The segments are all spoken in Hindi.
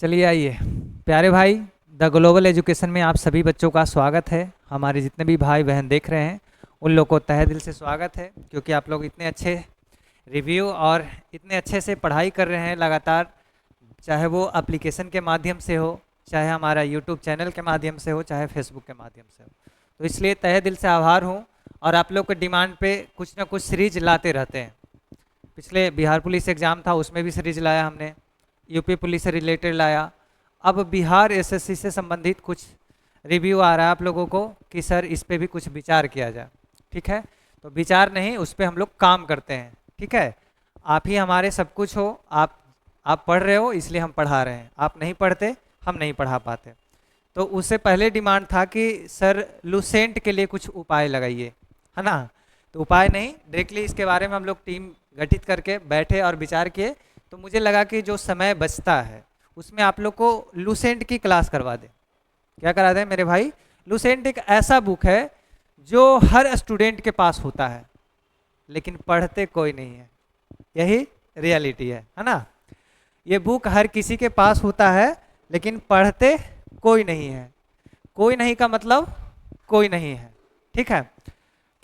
चलिए आइए प्यारे भाई, द ग्लोबल एजुकेशन में आप सभी बच्चों का स्वागत है। हमारे जितने भी भाई बहन देख रहे हैं उन लोग को तहे दिल से स्वागत है, क्योंकि आप लोग इतने अच्छे रिव्यू और इतने अच्छे से पढ़ाई कर रहे हैं लगातार, चाहे वो एप्लीकेशन के माध्यम से हो, चाहे हमारा यूट्यूब चैनल के माध्यम से हो, चाहे फेसबुक के माध्यम से हो। तो इसलिए तहे दिल से आभार हूँ। और आप लोग के डिमांड पे कुछ ना कुछ सीरीज लाते रहते हैं। पिछले बिहार पुलिस एग्ज़ाम था, उसमें भी सीरीज लाया हमने, यूपी पुलिस से रिलेटेड लाया। अब बिहार एसएससी से संबंधित कुछ रिव्यू आ रहा है आप लोगों को कि सर इस पे भी कुछ विचार किया जाए। ठीक है, तो विचार नहीं, उस पर हम लोग काम करते हैं। ठीक है, आप ही हमारे सब कुछ हो। आप पढ़ रहे हो इसलिए हम पढ़ा रहे हैं, आप नहीं पढ़ते हम नहीं पढ़ा पाते। तो उससे पहले डिमांड था कि सर लुसेंट के लिए कुछ उपाय लगाइए, है ना। तो उपाय नहीं, डायरेक्टली इसके बारे में हम लोग टीम गठित करके बैठे और विचार किए। तो मुझे लगा कि जो समय बचता है उसमें आप लोग को लुसेंट की क्लास करवा दें। क्या करा दें मेरे भाई? लुसेंट एक ऐसा बुक है जो हर स्टूडेंट के पास होता है, लेकिन पढ़ते कोई नहीं है। यही रियलिटी है ना। ये बुक हर किसी के पास होता है, लेकिन पढ़ते कोई नहीं है। कोई नहीं का मतलब कोई नहीं है। ठीक है,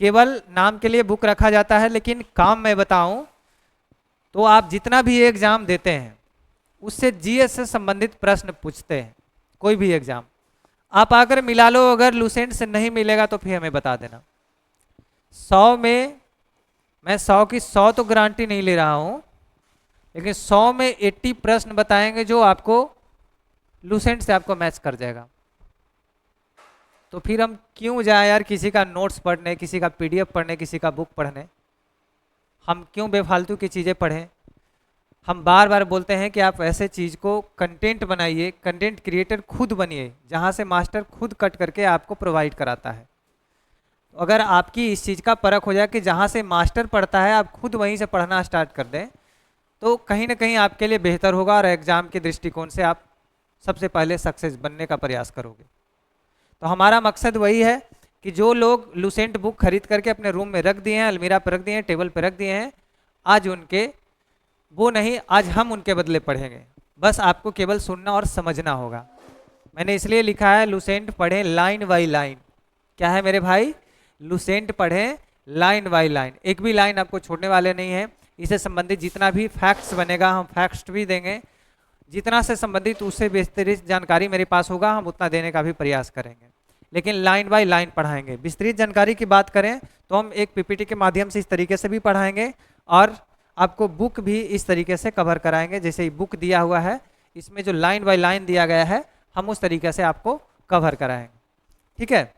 केवल नाम के लिए बुक रखा जाता है, लेकिन काम मैं बताऊं तो आप जितना भी एग्जाम देते हैं उससे जीएस से संबंधित प्रश्न पूछते हैं। कोई भी एग्जाम आप आकर मिला लो, अगर लुसेंट से नहीं मिलेगा तो फिर हमें बता देना। 100 में मैं 100 की 100 तो गारंटी नहीं ले रहा हूं, लेकिन 100 में 80 प्रश्न बताएंगे जो आपको लुसेंट से आपको मैच कर जाएगा। तो फिर हम क्यों जाए यार किसी का नोट्स पढ़ने, किसी का पीडीएफ पढ़ने, किसी का बुक पढ़ने। हम क्यों बेफालतू की चीज़ें पढ़ें। हम बार बार बोलते हैं कि आप ऐसे चीज़ को कंटेंट बनाइए, कंटेंट क्रिएटर खुद बनिए, जहाँ से मास्टर खुद कट करके आपको प्रोवाइड कराता है। तो अगर आपकी इस चीज़ का परख हो जाए कि जहाँ से मास्टर पढ़ता है आप खुद वहीं से पढ़ना स्टार्ट कर दें, तो कहीं ना कहीं आपके लिए बेहतर होगा और एग्ज़ाम के दृष्टिकोण से आप सबसे पहले सक्सेस बनने का प्रयास करोगे। तो हमारा मकसद वही है कि जो लोग लुसेंट बुक खरीद करके अपने रूम में रख दिए हैं, अलमीरा पर रख दिए हैं, टेबल पर रख दिए हैं, आज उनके वो नहीं, आज हम उनके बदले पढ़ेंगे। बस आपको केवल सुनना और समझना होगा। मैंने इसलिए लिखा है लुसेंट पढ़ें लाइन बाई लाइन। क्या है मेरे भाई? लुसेंट पढ़ें लाइन बाई लाइन, एक भी लाइन आपको छोड़ने वाले नहीं है। इससे संबंधित जितना भी फैक्ट्स बनेगा हम फैक्ट्स भी देंगे, जितना से संबंधित उससे विस्तृत जानकारी मेरे पास होगा हम उतना देने का भी प्रयास करेंगे, लेकिन लाइन बाय लाइन पढ़ाएंगे। विस्तृत जानकारी की बात करें तो हम एक पीपीटी के माध्यम से इस तरीके से भी पढ़ाएंगे और आपको बुक भी इस तरीके से कवर कराएंगे। जैसे बुक दिया हुआ है, इसमें जो लाइन बाय लाइन दिया गया है हम उस तरीके से आपको कवर कराएंगे। ठीक है,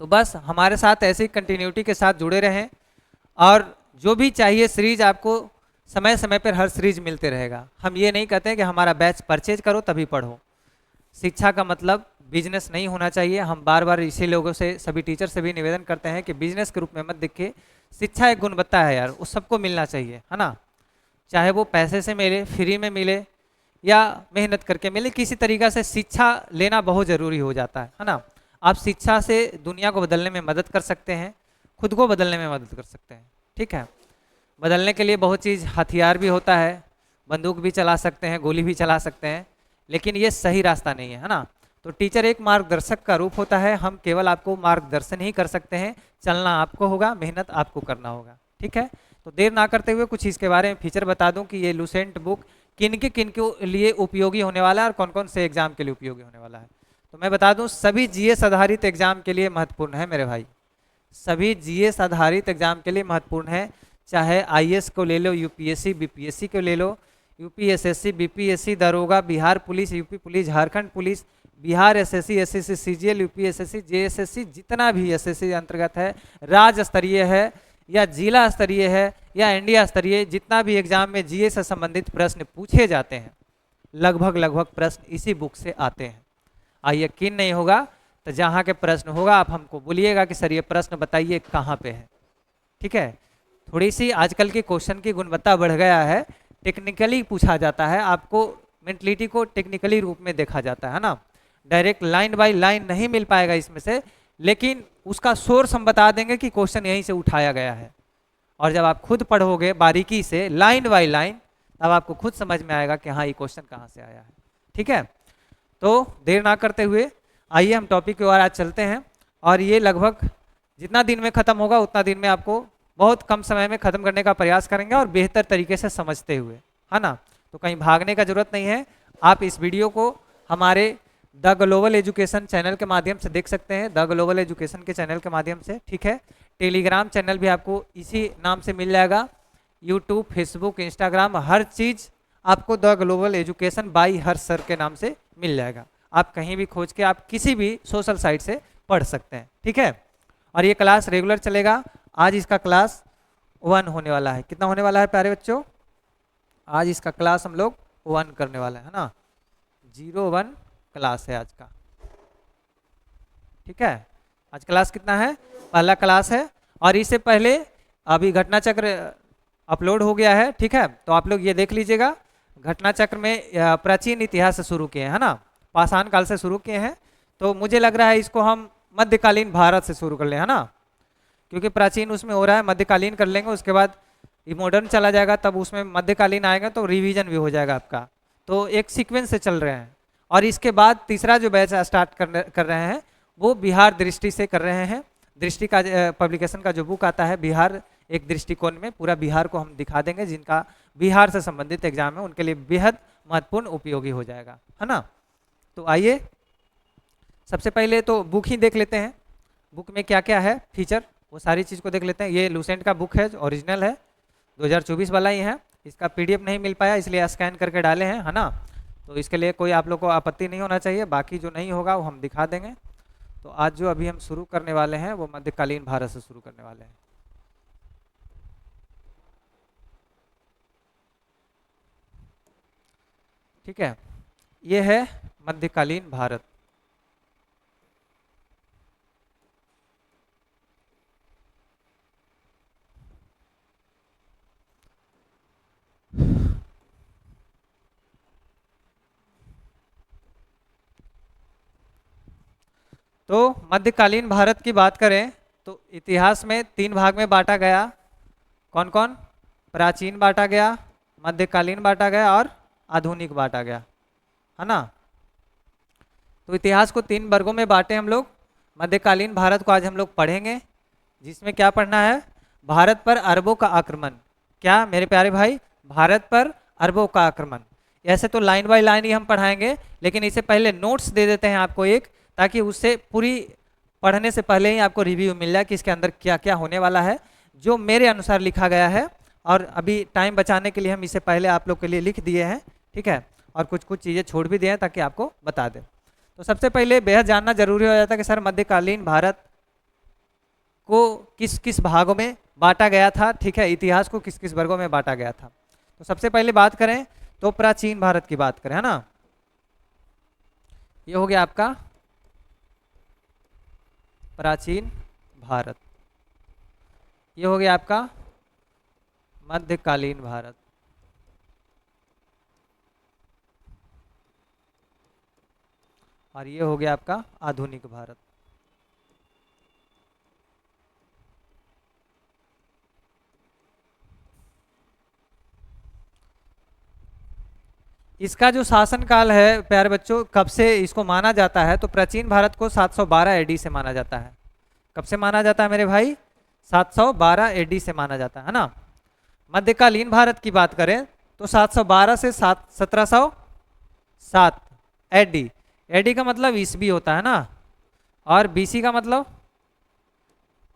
तो बस हमारे साथ ऐसे ही कंटिन्यूटी के साथ जुड़े रहें, और जो भी चाहिए सीरीज आपको समय समय पर हर सीरीज मिलते रहेगा। हम ये नहीं कहते हैं कि हमारा बैच परचेज करो तभी पढ़ो। शिक्षा का मतलब बिजनेस नहीं होना चाहिए। हम बार बार इसी लोगों से, सभी टीचर से भी निवेदन करते हैं कि बिजनेस के रूप में मत देखिए। शिक्षा एक गुणवत्ता है यार, वो सबको मिलना चाहिए, है ना। चाहे वो पैसे से मिले, फ्री में मिले या मेहनत करके मिले, किसी तरीक़ा से शिक्षा लेना बहुत ज़रूरी हो जाता है ना। आप शिक्षा से दुनिया को बदलने में मदद कर सकते हैं, खुद को बदलने में मदद कर सकते हैं। ठीक है, बदलने के लिए बहुत चीज़, हथियार भी होता है, बंदूक भी चला सकते हैं, गोली भी चला सकते हैं, लेकिन ये सही रास्ता नहीं है ना। तो टीचर एक मार्गदर्शक का रूप होता है, हम केवल आपको मार्गदर्शन ही कर सकते हैं, चलना आपको होगा, मेहनत आपको करना होगा। ठीक है, तो देर ना करते हुए कुछ इसके बारे में फीचर बता दूं कि ये लुसेंट बुक किन के लिए उपयोगी होने वाला है और कौन कौन से एग्जाम के लिए उपयोगी होने वाला है। तो मैं बता दूं, सभी जीएस आधारित एग्जाम के लिए महत्वपूर्ण है मेरे भाई। सभी जीएस आधारित एग्जाम के लिए महत्वपूर्ण है, चाहे आईएएस को ले लो, यूपीएससी बीपीएससी को ले लो, यूपीएसएससी बीपीएससी, दरोगा, Bihar police, UP police, Jharkhand police, Bihar SSC, SSC CGL, UPSSC, JSSC, जितना भी एसएससी अंतर्गत है, राज्य स्तरीय है या जिला स्तरीय है या इंडिया स्तरीय, जितना भी एग्जाम में जीएस से संबंधित प्रश्न पूछे जाते हैं, लगभग प्रश्न इसी बुक से आते हैं। यकीन नहीं होगा तो जहाँ के प्रश्न होगा आप हमको बोलिएगा कि सर ये प्रश्न बताइए कहाँ पे है। ठीक है, थोड़ी सी आजकल के क्वेश्चन की गुणवत्ता बढ़ गया है, टेक्निकली पूछा जाता है, आपको मेंटलिटी को टेक्निकली रूप में देखा जाता है ना। डायरेक्ट लाइन बाय लाइन नहीं मिल पाएगा इसमें से, लेकिन उसका सोर्स हम बता देंगे कि क्वेश्चन यहीं से उठाया गया है। और जब आप खुद पढ़ोगे बारीकी से लाइन बाय लाइन, तब आपको खुद समझ में आएगा कि हाँ ये क्वेश्चन कहाँ से आया है। ठीक है, तो देर ना करते हुए आइए हम टॉपिक की ओर आज चलते हैं। और ये लगभग जितना दिन में ख़त्म होगा उतना दिन में आपको बहुत कम समय में ख़त्म करने का प्रयास करेंगे और बेहतर तरीके से समझते हुए, है ना। तो कहीं भागने का जरूरत नहीं है, आप इस वीडियो को हमारे द ग्लोबल एजुकेशन चैनल के माध्यम से देख सकते हैं, द ग्लोबल एजुकेशन के चैनल के माध्यम से, ठीक है। टेलीग्राम चैनल भी आपको इसी नाम से मिल जाएगा, यूट्यूब, फेसबुक, इंस्टाग्राम, हर चीज़ आपको the global education by Harsh sir के नाम से मिल जाएगा। आप कहीं भी खोज के आप किसी भी सोशल साइट से पढ़ सकते हैं, ठीक है। और ये क्लास रेगुलर चलेगा। आज इसका क्लास 1 होने वाला है। कितना होने वाला है प्यारे बच्चों? आज इसका क्लास हम लोग 1 करने वाला है ना, 01 क्लास है आज का, ठीक है। आज क्लास कितना है? पहला क्लास है। और इससे पहले अभी घटना चक्र अपलोड हो गया है, ठीक है। तो आप लोग ये देख लीजिएगा, घटना चक्र में प्राचीन इतिहास से शुरू किए हैं, है ना, पाषाण काल से शुरू किए हैं। तो मुझे लग रहा है इसको हम मध्यकालीन भारत से शुरू कर लें, है ना, क्योंकि प्राचीन उसमें हो रहा है, मध्यकालीन कर लेंगे, उसके बाद ये मॉडर्न चला जाएगा, तब उसमें मध्यकालीन आएगा तो रिवीजन भी हो जाएगा आपका। तो एक सीक्वेंस से चल रहे हैं। और इसके बाद तीसरा जो बैच स्टार्ट कर रहे हैं वो बिहार दृष्टि से कर रहे हैं। दृष्टि का पब्लिकेशन का जो बुक आता है बिहार एक दृष्टिकोण में, पूरा बिहार को हम दिखा देंगे, जिनका बिहार से संबंधित एग्जाम है उनके लिए बेहद महत्वपूर्ण उपयोगी हो जाएगा, है ना। तो आइए सबसे पहले तो बुक ही देख लेते हैं, बुक में क्या क्या है फीचर, वो सारी चीज़ को देख लेते हैं। ये लूसेंट का बुक है, जो ओरिजिनल है, 2024 वाला ही है। इसका PDF नहीं मिल पाया इसलिए स्कैन करके डाले हैं, है ना। तो इसके लिए कोई आप लोग को आपत्ति नहीं होना चाहिए, बाकी जो नहीं होगा वो हम दिखा देंगे। तो आज जो अभी हम शुरू करने वाले हैं वो मध्यकालीन भारत से शुरू करने वाले हैं। ठीक है, ये है मध्यकालीन भारत। तो मध्यकालीन भारत की बात करें तो इतिहास में 3 भाग में बांटा गया। कौन कौन? प्राचीन बांटा गया, मध्यकालीन बांटा गया और आधुनिक बांटा गया, है ना। तो इतिहास को 3 वर्गों में बांटे हम लोग। मध्यकालीन भारत को आज हम लोग पढ़ेंगे, जिसमें क्या पढ़ना है? भारत पर अरबों का आक्रमण। क्या मेरे प्यारे भाई? भारत पर अरबों का आक्रमण। ऐसे तो लाइन बाय लाइन ही हम पढ़ाएंगे, लेकिन इससे पहले नोट्स दे देते हैं आपको एक, ताकि उससे पूरी पढ़ने से पहले ही आपको रिव्यू मिल जाए कि इसके अंदर क्या क्या होने वाला है, जो मेरे अनुसार लिखा गया है। और अभी टाइम बचाने के लिए हम इसे पहले आप लोग के लिए लिख दिए हैं, ठीक है। और कुछ कुछ चीज़ें छोड़ भी दिए हैं ताकि आपको बता दें। तो सबसे पहले बेहद जानना जरूरी हो जाता है कि सर मध्यकालीन भारत को किस किस भागों में बांटा गया था, ठीक है, इतिहास को किस किस वर्गों में बांटा गया था। तो सबसे पहले बात करें तो प्राचीन भारत की बात करें, है ना। ये हो गया आपका प्राचीन भारत, ये हो गया आपका मध्यकालीन भारत, और ये हो गया आपका आधुनिक भारत। इसका जो शासन काल है प्यारे बच्चों, कब से इसको माना जाता है? तो प्राचीन भारत को 712 AD से माना जाता है। कब से माना जाता है मेरे भाई? 712 AD से माना जाता है ना। मध्यकालीन भारत की बात करें तो 712 से 1707 AD। AD का मतलब ईस्वी होता है ना, और BC का मतलब,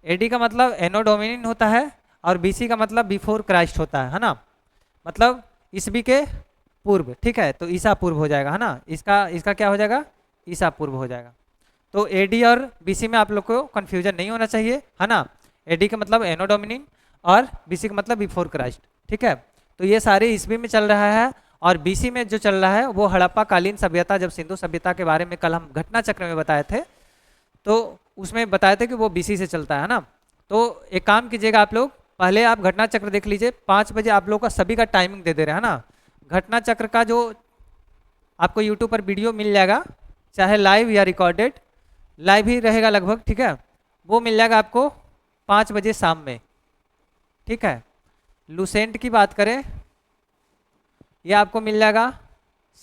AD का मतलब एनो डोमिनियन होता है, और BC का मतलब बिफोर क्राइस्ट होता है ना, मतलब ईस्वी के पूर्व, ठीक है। तो ईसा पूर्व हो जाएगा, है ना। इसका क्या हो जाएगा? ईसा पूर्व हो जाएगा। तो AD और BC में आप लोग को कंफ्यूजन नहीं होना चाहिए, है ना। AD का मतलब एनो डोमिनियन और BC का मतलब बिफोर क्राइस्ट, ठीक है। तो ये सारे ईस्वी में चल रहा है। और BC में जो चल रहा है वो हड़प्पा कालीन सभ्यता, जब सिंधु सभ्यता के बारे में कल हम घटना चक्र में बताए थे, तो उसमें बताए थे कि वो BC से चलता है ना। तो एक काम कीजिएगा आप लोग, पहले आप घटना चक्र देख लीजिए। 5 बजे आप लोग का सभी का टाइमिंग दे दे रहे हैं ना। घटना चक्र का जो आपको यूट्यूब पर वीडियो मिल जाएगा, चाहे लाइव या रिकॉर्डेड, लाइव ही रहेगा लगभग, ठीक है, वो मिल जाएगा आपको 5 बजे शाम में, ठीक है। लूसेंट की बात करें, ये आपको मिल जाएगा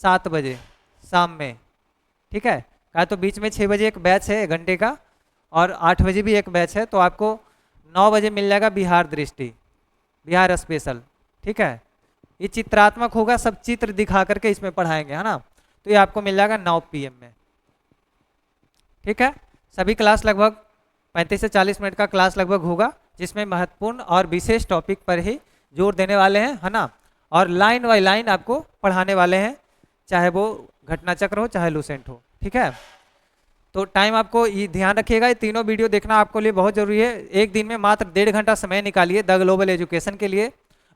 7 बजे शाम में, ठीक है। कहा तो बीच में 6 बजे एक बैच है 1 घंटे का, और 8 बजे भी एक बैच है, तो आपको 9 बजे मिल जाएगा बिहार दृष्टि, बिहार स्पेशल, ठीक है। ये चित्रात्मक होगा, सब चित्र दिखा करके इसमें पढ़ाएंगे, है ना। तो ये आपको मिल जाएगा 9 PM में, ठीक है। सभी क्लास लगभग 35 से 40 मिनट का क्लास लगभग होगा, जिसमें महत्वपूर्ण और विशेष टॉपिक पर ही जोर देने वाले हैं, है ना। और लाइन बाय लाइन आपको पढ़ाने वाले हैं, चाहे वो घटना चक्र हो चाहे लूसेंट हो, ठीक है। तो टाइम आपको ये ध्यान रखिएगा, ये तीनों वीडियो देखना आपको लिए बहुत जरूरी है। एक दिन में मात्र 1.5 घंटा समय निकालिए द ग्लोबल एजुकेशन के लिए,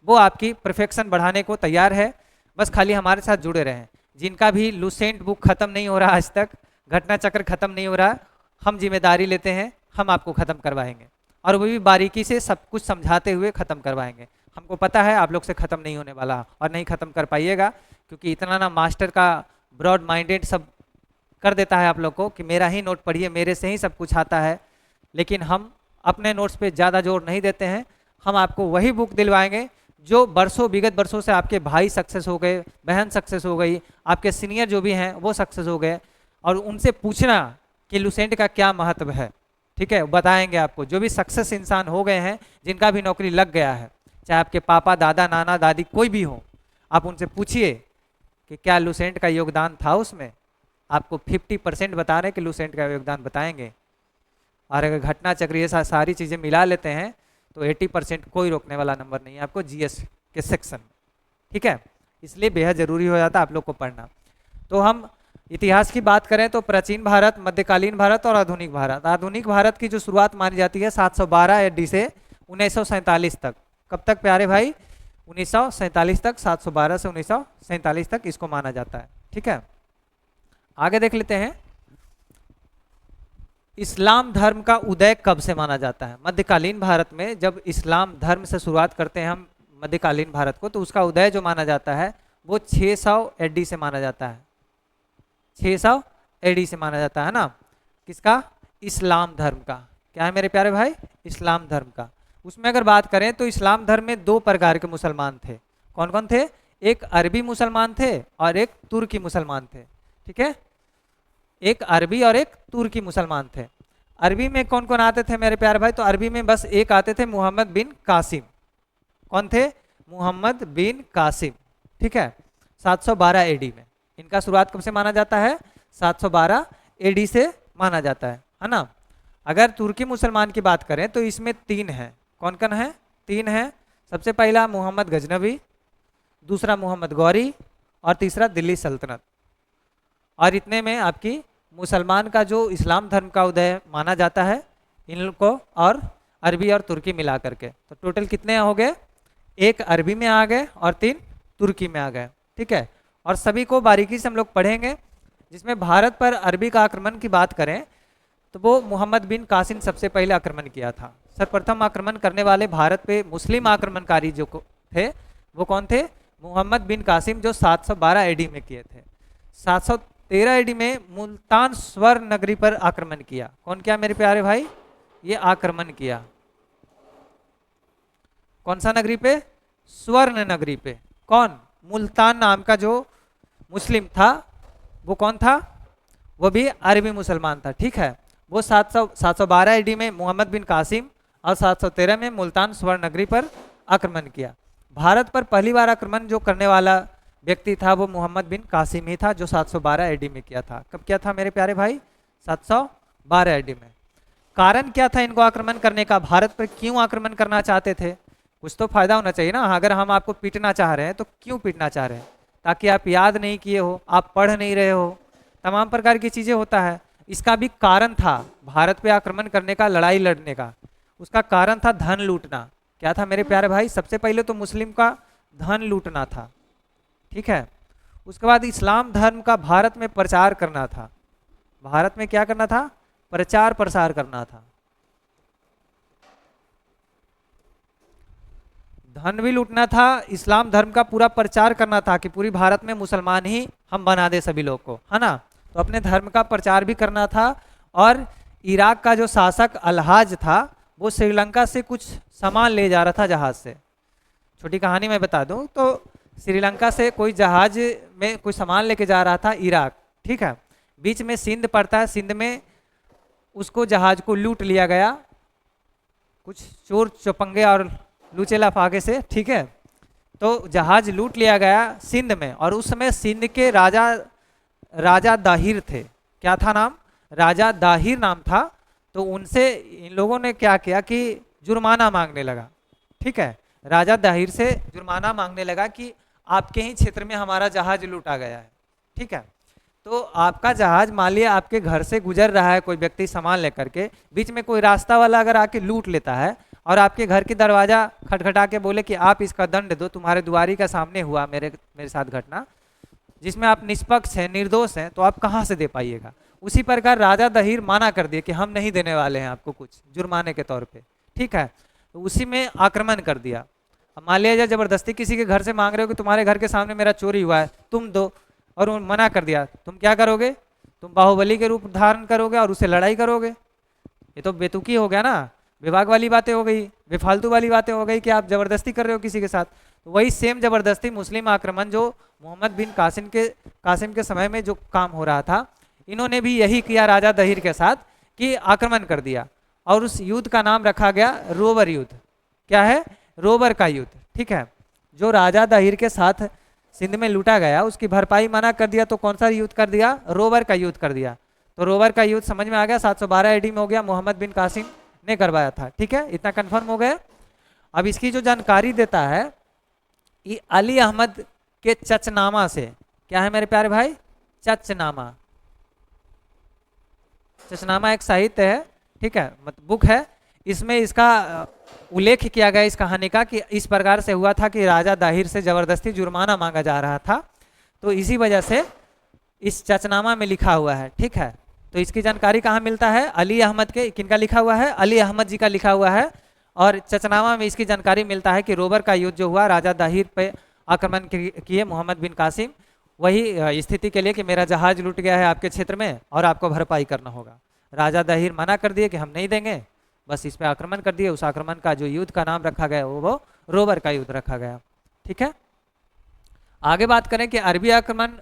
वो आपकी परफेक्शन बढ़ाने को तैयार है। बस खाली हमारे साथ जुड़े रहें। जिनका भी लूसेंट बुक खत्म नहीं हो रहा आज तक, घटना चक्र खत्म नहीं हो रहा, हम जिम्मेदारी लेते हैं, हम आपको ख़त्म करवाएंगे, और वो भी बारीकी से सब कुछ समझाते हुए ख़त्म करवाएंगे। हमको पता है आप लोग से ख़त्म नहीं होने वाला, और नहीं ख़त्म कर पाइएगा, क्योंकि इतना ना मास्टर का ब्रॉड माइंडेड सब कर देता है आप लोग को कि मेरा ही नोट पढ़िए, मेरे से ही सब कुछ आता है। लेकिन हम अपने नोट्स पे ज़्यादा जोर नहीं देते हैं। हम आपको वही बुक दिलवाएंगे जो विगत वर्षों से आपके भाई सक्सेस हो गए, बहन सक्सेस हो गई, आपके सीनियर जो भी हैं वो सक्सेस हो गए, और उनसे पूछना कि लूसेंट का क्या महत्व है, ठीक है। बताएंगे आपको, जो भी सक्सेस इंसान हो गए हैं, जिनका भी नौकरी लग गया है, चाहे आपके पापा दादा नाना दादी कोई भी हो, आप उनसे पूछिए कि क्या लूसेंट का योगदान था उसमें। आपको 50% बता रहे हैं कि लूसेंट का योगदान बताएंगे, और अगर घटना चक्र ये सारी चीज़ें मिला लेते हैं तो 80% कोई रोकने वाला नंबर नहीं है आपको GS के सेक्शन में, ठीक है। इसलिए बेहद ज़रूरी हो जाता है आप लोग को पढ़ना। तो हम इतिहास की बात करें तो प्राचीन भारत, मध्यकालीन भारत और आधुनिक भारत। आधुनिक भारत की जो शुरुआत मानी जाती है 712 AD से 1947 तक। कब तक प्यारे भाई? 1947 तक, 712 से 1947 तक इसको माना जाता है, ठीक है। आगे देख लेते हैं, इस्लाम धर्म का उदय कब से माना जाता है? मध्यकालीन भारत में जब इस्लाम धर्म से शुरुआत करते हैं हम मध्यकालीन भारत को, तो उसका उदय जो माना जाता है वो 600 AD से माना जाता है। 600 AD से माना जाता है ना। किसका? इस्लाम धर्म का। क्या है मेरे प्यारे भाई? इस्लाम धर्म का। उसमें अगर बात करें तो इस्लाम धर्म में 2 प्रकार के मुसलमान थे। कौन कौन थे? एक अरबी मुसलमान थे और एक तुर्की मुसलमान थे, ठीक है। एक अरबी और एक तुर्की मुसलमान थे। अरबी में कौन कौन आते थे मेरे प्यारे भाई? तो अरबी में बस एक आते थे, मोहम्मद बिन कासिम। कौन थे? मोहम्मद बिन कासिम, ठीक है। 712 AD में इनका शुरुआत कब से माना जाता है? 712 AD से माना जाता है ना। अगर तुर्की मुसलमान की बात करें तो इसमें 3 हैं। कौन कौन है? 3 हैं। सबसे पहला मोहम्मद गजनवी, दूसरा मोहम्मद गौरी, और तीसरा दिल्ली सल्तनत। और इतने में आपकी मुसलमान का जो इस्लाम धर्म का उदय माना जाता है इन लोग को, और अरबी और तुर्की मिला करके। तो टोटल कितने हो गए? 1 अरबी में आ गए और 3 तुर्की में आ गए, ठीक है। और सभी को बारीकी से हम लोग पढ़ेंगे। जिसमें भारत पर अरबी का आक्रमण की बात करें तो वो मोहम्मद बिन कासिम सबसे पहले आक्रमण किया था। सर्वप्रथम आक्रमण करने वाले भारत पे मुस्लिम आक्रमणकारी जो थे वो कौन थे? मोहम्मद बिन कासिम, जो 712 AD में किए थे। 713 AD में मुल्तान स्वर्ण नगरी पर आक्रमण किया। कौन किया मेरे प्यारे भाई? ये आक्रमण किया। कौन सा नगरी पे? स्वर्ण नगरी पे। कौन? मुल्तान नाम का जो मुस्लिम था वो कौन था? वो भी अरबी मुसलमान था, ठीक है। वो 712 AD में मोहम्मद बिन कासिम और 713 में मुल्तान स्वर्ण नगरी पर आक्रमण किया। भारत पर पहली बार आक्रमण जो करने वाला व्यक्ति था वो मोहम्मद बिन कासिम ही था, जो 712 AD में किया था। कब किया था मेरे प्यारे भाई? 712 AD में। कारण क्या था इनको आक्रमण करने का? भारत पर क्यों आक्रमण करना चाहते थे? कुछ तो फायदा होना चाहिए ना। अगर हम आपको पीटना चाह रहे हैं तो क्यों पीटना चाह रहे हैं? ताकि आप याद नहीं किए हो, आप पढ़ नहीं रहे हो, तमाम प्रकार की चीज़ें होता है। इसका भी कारण था भारत पे आक्रमण करने का, लड़ाई लड़ने का। उसका कारण था धन लूटना। क्या था मेरे प्यारे भाई? सबसे पहले तो मुस्लिम का धन लूटना था, ठीक है। उसके बाद इस्लाम धर्म का भारत में प्रचार करना था। भारत में क्या करना था? प्रचार प्रसार करना था। धन भी लूटना था, इस्लाम धर्म का पूरा प्रचार करना था कि पूरी भारत में मुसलमान ही हम बना दे सभी लोग को, है ना। तो अपने धर्म का प्रचार भी करना था। और इराक का जो शासक अलहाज था वो श्रीलंका से कुछ सामान ले जा रहा था जहाज से। छोटी कहानी मैं बता दूं तो श्रीलंका से कोई जहाज में कोई सामान लेके जा रहा था इराक, ठीक है। बीच में सिंध पड़ता है, सिंध में उसको जहाज को लूट लिया गया कुछ चोर चौपंगे और लूचे लाफाके से, ठीक है। तो जहाज लूट लिया गया सिंध में, और उस समय सिंध के राजा राजा दाहिर थे। क्या था नाम? राजा दाहिर नाम था। तो उनसे इन लोगों ने क्या किया कि जुर्माना मांगने लगा, ठीक है। राजा दाहिर से जुर्माना मांगने लगा कि आपके ही क्षेत्र में हमारा जहाज लूटा गया है, ठीक है। तो आपका जहाज मान लिया आपके घर से गुजर रहा है, कोई व्यक्ति सामान लेकर के, बीच में कोई रास्ता वाला अगर आके लूट लेता है और आपके घर की दरवाजा खटखटा के बोले कि आप इसका दंड दो, तुम्हारे दुआरी का सामने हुआ मेरे साथ घटना जिसमें आप निष्पक्ष हैं, निर्दोष हैं, तो आप कहाँ से दे पाइएगा। उसी प्रकार राजा दहीर माना कर दिए कि हम नहीं देने वाले हैं आपको कुछ जुर्माने के तौर पे, ठीक है। तो उसी में आक्रमण कर दिया। अब मान लिया जबरदस्ती किसी के घर से मांग रहे हो कि तुम्हारे घर के सामने मेरा चोरी हुआ है, तुम दो, और उन्होंने मना कर दिया, तुम क्या करोगे? तुम बाहुबली के रूप धारण करोगे और उससे लड़ाई करोगे। ये तो बेतुकी हो गया ना, विभाग वाली बातें हो गई, बेफालतू वाली बातें हो गई कि आप जबरदस्ती कर रहे हो किसी के साथ। तो वही सेम जबरदस्ती मुस्लिम आक्रमण जो मोहम्मद बिन कासिम के समय में जो काम हो रहा था, इन्होंने भी यही किया राजा दहीर के साथ कि आक्रमण कर दिया, और उस युद्ध का नाम रखा गया रोबर युद्ध। क्या है? रोबर का युद्ध, ठीक है। जो राजा दहीर के साथ सिंध में लूटा गया उसकी भरपाई मना कर दिया, तो कौन सा युद्ध कर दिया? रोबर का युद्ध कर दिया। तो रोबर का युद्ध समझ में आ गया, 712 एडी में हो गया, मोहम्मद बिन कासिम ने करवाया था, ठीक है। इतना कंफर्म हो गया। अब इसकी जो जानकारी देता है ये अली अहमद के चचनामा से। क्या है मेरे प्यारे भाई? चचनामा। चचनामा एक साहित्य है, ठीक है, मतलब बुक है। इसमें इसका उल्लेख किया गया इस कहानी का कि इस प्रकार से हुआ था कि राजा दाहिर से जबरदस्ती जुर्माना मांगा जा रहा था, तो इसी वजह से इस चचनामा में लिखा हुआ है, ठीक है। तो इसकी जानकारी कहाँ मिलता है? अली अहमद के, किनका लिखा हुआ है? अली अहमद जी का लिखा हुआ है। और चचनामा में इसकी जानकारी मिलता है कि रोबर का युद्ध जो हुआ, राजा दाहिर पे आक्रमण किए मोहम्मद बिन कासिम, वही स्थिति के लिए कि मेरा जहाज लूट गया है आपके क्षेत्र में और आपको भरपाई करना होगा। राजा दाहिर मना कर दिए कि हम नहीं देंगे, बस इस पे आक्रमण कर दिए। उस आक्रमण का जो युद्ध का नाम रखा गया वो रोबर का युद्ध रखा गया, ठीक है। आगे बात करें कि अरबी आक्रमण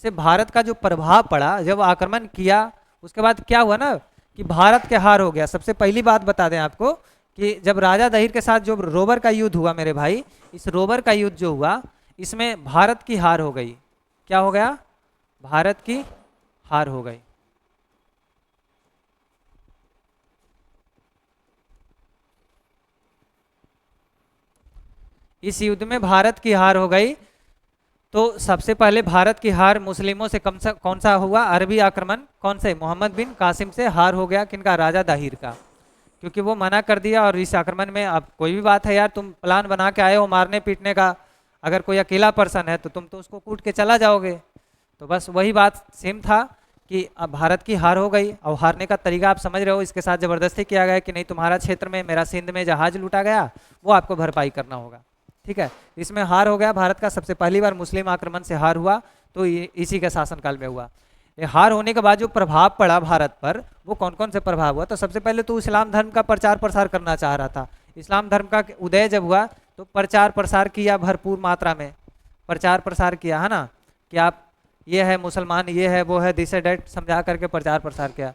से भारत का जो प्रभाव पड़ा, जब आक्रमण किया उसके बाद क्या हुआ ना कि भारत के हार हो गया। सबसे पहली बात बता दें आपको कि जब राजा दहीर के साथ जो रोबर का युद्ध हुआ मेरे भाई, इस रोबर का युद्ध जो हुआ इसमें भारत की हार हो गई। क्या हो गया? भारत की हार हो गई। इस युद्ध में भारत की हार हो गई। तो सबसे पहले भारत की हार मुस्लिमों से कौन सा हुआ? अरबी आक्रमण। कौन से? मोहम्मद बिन कासिम से हार हो गया। किनका? राजा दाहिर का, क्योंकि वो मना कर दिया। और इस आक्रमण में अब कोई भी बात है यार, तुम प्लान बना के आए हो मारने पीटने का, अगर कोई अकेला पर्सन है तो तुम तो उसको कूट के चला जाओगे। तो बस वही बात सेम था कि अब भारत की हार हो गई। और हारने का तरीका आप समझ रहे हो, इसके साथ ज़बरदस्ती किया गया कि नहीं, तुम्हारा क्षेत्र में, मेरा सिंध में जहाज लूटा गया, वो आपको भरपाई करना होगा, ठीक है। इसमें हार हो गया भारत का। सबसे पहली बार मुस्लिम आक्रमण से हार हुआ तो इसी के शासनकाल में हुआ। ये हार होने के बाद जो प्रभाव पड़ा भारत पर, वो कौन कौन से प्रभाव हुआ? तो सबसे पहले तो इस्लाम धर्म का प्रचार प्रसार करना चाह रहा था। इस्लाम धर्म का उदय जब हुआ तो प्रचार प्रसार किया, भरपूर मात्रा में प्रचार प्रसार किया, है ना, कि आप ये है मुसलमान, ये है वो है, दिस है डैट, समझा करके प्रचार प्रसार किया।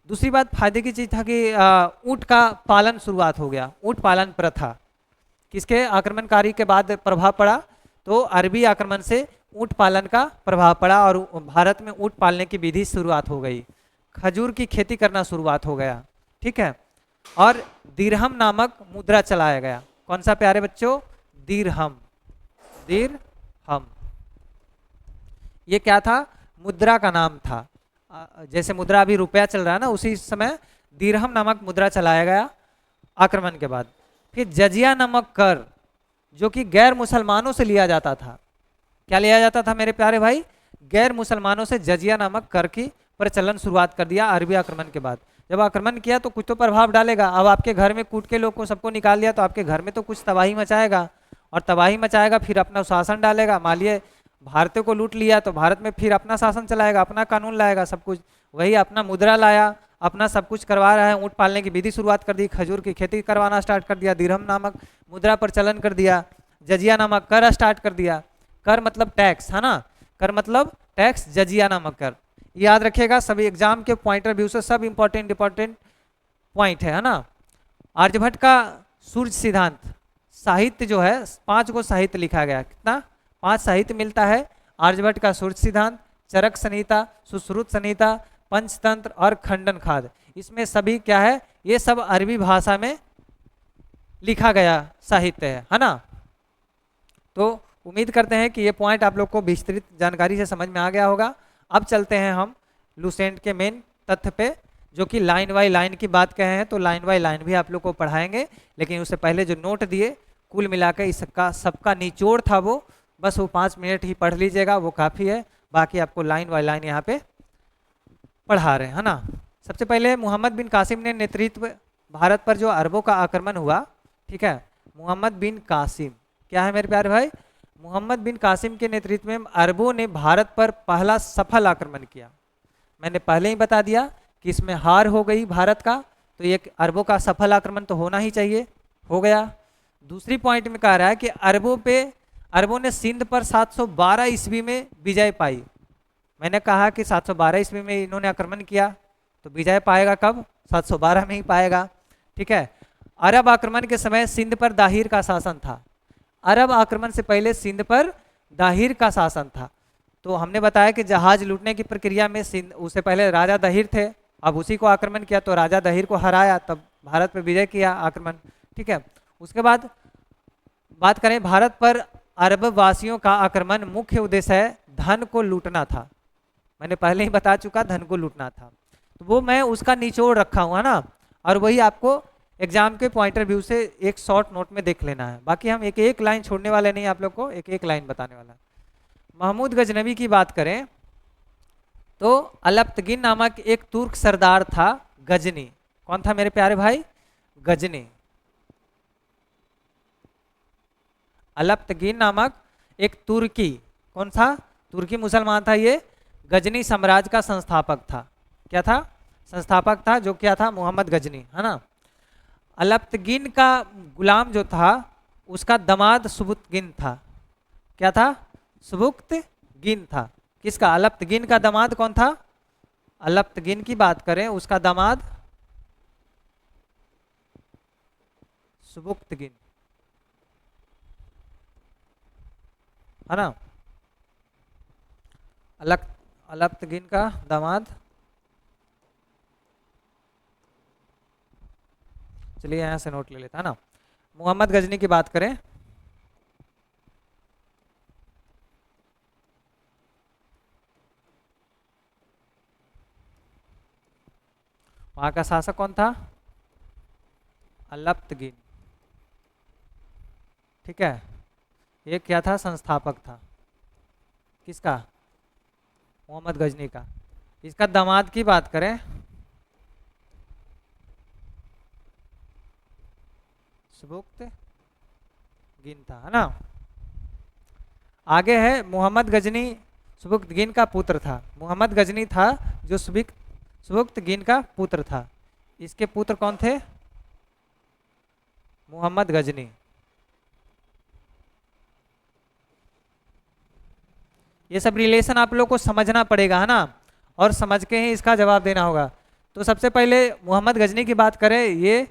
दूसरी बात फायदे की चीज़ था कि ऊँट का पालन शुरुआत हो गया, ऊँट पालन प्रथा। किसके आक्रमणकारी के बाद प्रभाव पड़ा? तो अरबी आक्रमण से ऊँट पालन का प्रभाव पड़ा और भारत में ऊँट पालने की विधि शुरुआत हो गई। खजूर की खेती करना शुरुआत हो गया, ठीक है। और दिरहम नामक मुद्रा चलाया गया। कौन सा प्यारे बच्चों? दिरहम। दिरहम ये क्या था? मुद्रा का नाम था। जैसे मुद्रा अभी रुपया चल रहा है ना, उसी समय दिरहम नामक मुद्रा चलाया गया आक्रमण के बाद। फिर जजिया नामक कर, जो कि गैर मुसलमानों से लिया जाता था। क्या लिया जाता था मेरे प्यारे भाई? गैर मुसलमानों से जजिया नामक कर की प्रचलन शुरुआत कर दिया अरबी आक्रमण के बाद। जब आक्रमण किया तो कुछ तो प्रभाव डालेगा। अब आपके घर में कूट के लोग को सबको निकाल दिया तो आपके घर में तो कुछ तबाही मचाएगा, और तबाही मचाएगा फिर अपना शासन डालेगा। मान लिए भारतीयों को लूट लिया तो भारत में फिर अपना शासन चलाएगा, अपना कानून लाएगा, सब कुछ वही अपना मुद्रा लाया, अपना सब कुछ करवा रहा है। ऊँट पालने की विधि शुरुआत कर दी, खजूर की खेती करवाना स्टार्ट कर दिया, दिरहम नामक मुद्रा पर चलन कर दिया, जजिया नामक कर स्टार्ट कर दिया। कर मतलब टैक्स, है ना, कर मतलब टैक्स, जजिया नामक कर। याद रखिएगा, सभी एग्जाम के पॉइंटर व्यू से सब इंपॉर्टेंट इंपॉर्टेंट पॉइंट है ना। आर्यभट्ट का सूर्य सिद्धांत, साहित्य जो है 5 गो साहित्य लिखा गया, कितना 5 साहित्य मिलता है। आर्यभट्ट का सूर्य सिद्धांत, चरक संहिता, सुश्रुत संहिता, पंचतंत्र और खंडन खाद, इसमें सभी क्या है, ये सब अरबी भाषा में लिखा गया साहित्य है ना। तो उम्मीद करते हैं कि ये पॉइंट आप लोग को विस्तृत जानकारी से समझ में आ गया होगा। अब चलते हैं हम लुसेंट के मेन तथ्य पे, जो कि लाइन बाय लाइन की बात कहे हैं, तो लाइन बाय लाइन भी आप लोग को पढ़ाएंगे, लेकिन उससे पहले जो नोट दिए कुल मिलाकर इसका सबका निचोड़ था वो बस वो 5 मिनट ही पढ़ लीजिएगा, वो काफ़ी है। बाकी आपको लाइन बाय लाइन यहाँ पे पढ़ा रहे हैं, है ना। सबसे पहले मोहम्मद बिन कासिम ने नेतृत्व, भारत पर जो अरबों का आक्रमण हुआ, ठीक है, मोहम्मद बिन कासिम, क्या है मेरे प्यारे भाई, मोहम्मद बिन कासिम के नेतृत्व में अरबों ने भारत पर पहला सफल आक्रमण किया। मैंने पहले ही बता दिया कि इसमें हार हो गई भारत का, तो ये अरबों का सफल आक्रमण तो होना ही चाहिए, हो गया। दूसरी पॉइंट में कह रहा है कि अरबों ने सिंध पर 712 ईस्वी में विजय पाई। मैंने कहा कि 712 ईस्वी में इन्होंने आक्रमण किया, तो विजय पाएगा कब, 712 में ही पाएगा, ठीक है। अरब आक्रमण के समय सिंध पर दाहिर का शासन था, अरब आक्रमण से पहले सिंध पर दाहिर का शासन था। तो हमने बताया कि जहाज लूटने की प्रक्रिया में सिंध, उससे पहले राजा दाहिर थे, अब उसी को आक्रमण किया, तो राजा दाहिर को हराया, तब भारत पर विजय किया आक्रमण, ठीक है। उसके बाद बात करें भारत पर अरब वासियों का आक्रमण मुख्य उद्देश्य है धन को लूटना था, मैंने पहले ही बता चुका, धन को लूटना था, तो वो मैं उसका निचोड़ रखा हुआ ना, और वही आपको एग्जाम के पॉइंटर व्यू से एक शॉर्ट नोट में देख लेना है। बाकी हम एक एक लाइन छोड़ने वाले नहीं, आप लोग को एक एक लाइन बताने वाला। महमूद गजनवी की बात करें तो अलप्तगिन नामक एक तुर्क सरदार था, गजनी, कौन था मेरे प्यारे भाई, गजनी। अलप्तगिन नामक एक तुर्की, कौन था, तुर्की मुसलमान था, ये गजनी साम्राज्य का संस्थापक था, क्या था, संस्थापक था, जो क्या था, मोहम्मद गजनी, है ना। अलप्तगिन का गुलाम जो था उसका दामाद सुबुक्तगिन था, क्या था, सुबुक्तगिन था, किसका, अलप्तगिन का दामाद कौन था, अलप्तगिन की बात करें उसका दामाद सुबुक्तगिन, है ना। अलप्तगिन का दामाद, चलिए यहाँ से नोट ले लेता है ना। मोहम्मद गजनी की बात करें वहां का शासक कौन था, अलप्तगिन, ठीक है। ये क्या था, संस्थापक था, किसका, मोहम्मद गजनी का। इसका दामाद की बात करें सुबुक्तगिन था, है ना। आगे है मोहम्मद गजनी सुबुक्तगिन का पुत्र था, मोहम्मद गजनी था जो सुबुक्तगिन का पुत्र था, इसके पुत्र कौन थे, मोहम्मद गजनी। ये सब रिलेशन आप लोग को समझना पड़ेगा, है ना, और समझ के ही इसका जवाब देना होगा। तो सबसे पहले मोहम्मद गजनी की बात करें, ये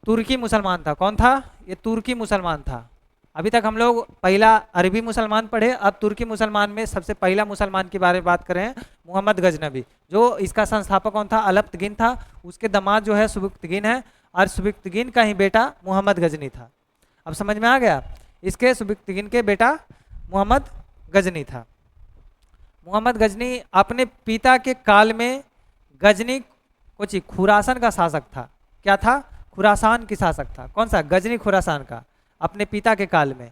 तुर्की मुसलमान था, कौन था, ये तुर्की मुसलमान था। अभी तक हम लोग पहला अरबी मुसलमान पढ़े, अब तुर्की मुसलमान में सबसे पहला मुसलमान के बारे में बात करें, मोहम्मद गजनबी, जो इसका संस्थापक कौन था, अलप्तगिन था, उसके दामाद जो है सुबुक्तगिन है, और सुबुक्तगिन का ही बेटा मोहम्मद गजनी था। अब समझ में आ गया, इसके सुबुक्तगिन के बेटा मोहम्मद गजनी था। मोहम्मद गजनी अपने पिता के काल में गजनी कुछ खुरासान का शासक था, क्या था, खुरासान की शासक था, कौन सा, गजनी खुरासान का, अपने पिता के काल में।